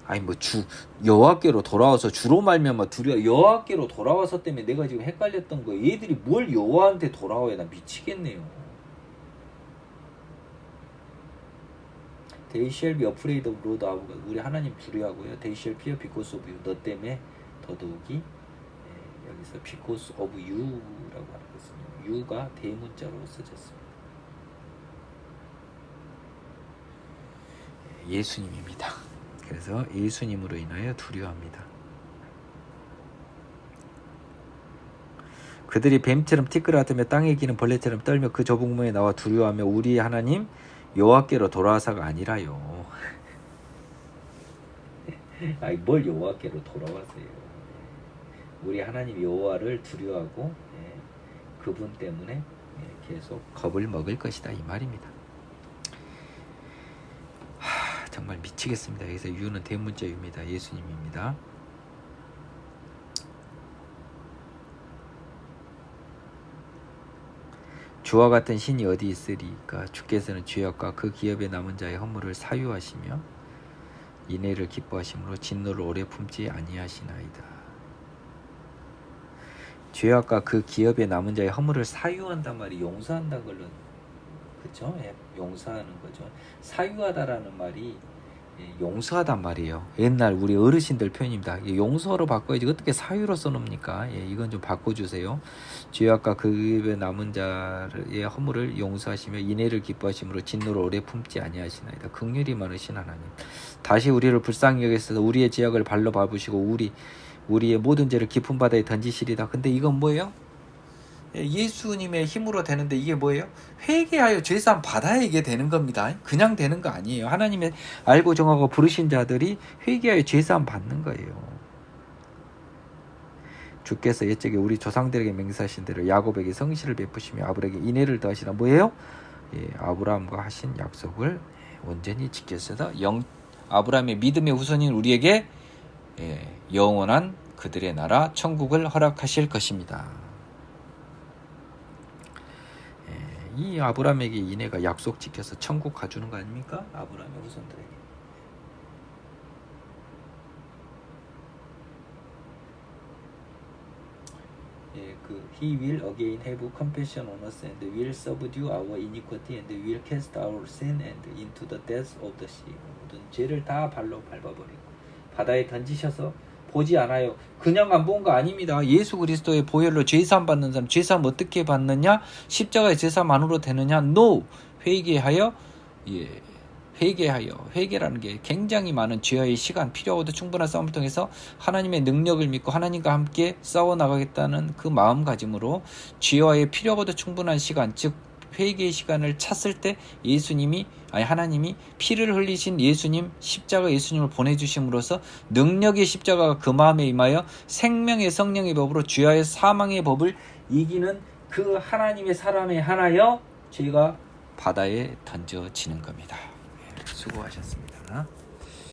아니 뭐 여호와께로 돌아와서 주로 말미암아 두려워. 여호와께로 돌아와서 때문에 내가 지금 헷갈렸던 거예요. 얘들이 뭘 여호와한테 돌아와야, 나 미치겠네요. They shall be afraid of Lord our God. 우리 하나님 두려워하고요. They shall fear because of you. 너 때문에 더더욱이. 여기서 because of you라고 하는 것은 you가 대문자로 써졌습니다. 예수님입니다. 그래서 예수님으로 인하여 두려워합니다. 그들이 뱀처럼 티끌같으며 땅에 기는 벌레처럼 떨며 그 좁은 문에 나와 두려워하며 우리 하나님 여호와께로 돌아와서가 아니라요. 아니 뭘 여호와께로 돌아와서요. 우리 하나님 여호와를 두려워하고 그분 때문에 계속 겁을 먹을 것이다 이 말입니다. 정말 미치겠습니다. 여기서 유는 대문자유입니다. 예수님입니다. 주와 같은 신이 어디 있으리까? 주께서는 죄악과 그 기업에 남은 자의 허물을 사유하시며 인애를 기뻐하심으로 진노를 오래 품지 아니하시나이다. 죄악과 그 기업에 남은 자의 허물을 사유한단 말이 용서한다 걸로, 그렇죠? 용서하는 거죠. 사유하다라는 말이 용서하단 말이에요. 옛날 우리 어르신들 표현입니다. 용서로 바꿔야지 어떻게 사유로 써놓습니까? 이건 좀 바꿔주세요. 죄악과 그 입에 남은 자의 허물을 용서하시며 인애를 기뻐하심으로 진노를 오래 품지 아니하시나이다. 긍휼이 많으신 하나님, 다시 우리를 불쌍히 여기셔서 우리의 죄악을 발로 밟으시고 우리의 모든 죄를 깊은 바다에 던지시리다. 근데 이건 뭐예요? 예수님의 힘으로 되는데 이게 뭐예요? 회개하여 죄사함 받아야 이게 되는 겁니다. 그냥 되는 거 아니에요. 하나님의 알고 정하고 부르신 자들이 회개하여 죄사함 받는 거예요. 주께서 옛적에 우리 조상들에게 맹세하신 대로 야곱에게 성실을 베푸시며 아브라함에게 인애를 더하시라. 뭐예요? 아브라함과 하신 약속을 온전히 지켰으다. 아브라함의 믿음의 후손인 우리에게 영원한 그들의 나라 천국을 허락하실 것입니다. 이 아브라함에게 인애가 약속 지켜서 천국 가주는 거 아닙니까? 아브라함의 후손들에게. He will again have compassion on us and will subdue our iniquity and will cast our sin and into the depths of the sea. 모든 죄를 다 발로 밟아버리고 바다에 던지셔서 보지 않아요. 그냥 안 본 거 아닙니다. 예수 그리스도의 보혈로 죄사함 받는 사람, 죄사함 어떻게 받느냐? 십자가의 죄사함 안으로 되느냐? No! 회개하여, 회개라는 게 굉장히 많은 죄와의 시간, 필요하고도 충분한 싸움을 통해서 하나님의 능력을 믿고 하나님과 함께 싸워나가겠다는 그 마음가짐으로 죄와의 필요하고도 충분한 시간, 즉 회개의 시간을 찼을 때 하나님이 피를 흘리신 예수님, 십자가 예수님을 보내주심으로써 능력의 십자가가 그 마음에 임하여 생명의 성령의 법으로 죄와의 사망의 법을 이기는 그 하나님의 사람에 한하여 죄가 바다에 던져지는 겁니다. 수고하셨습니다.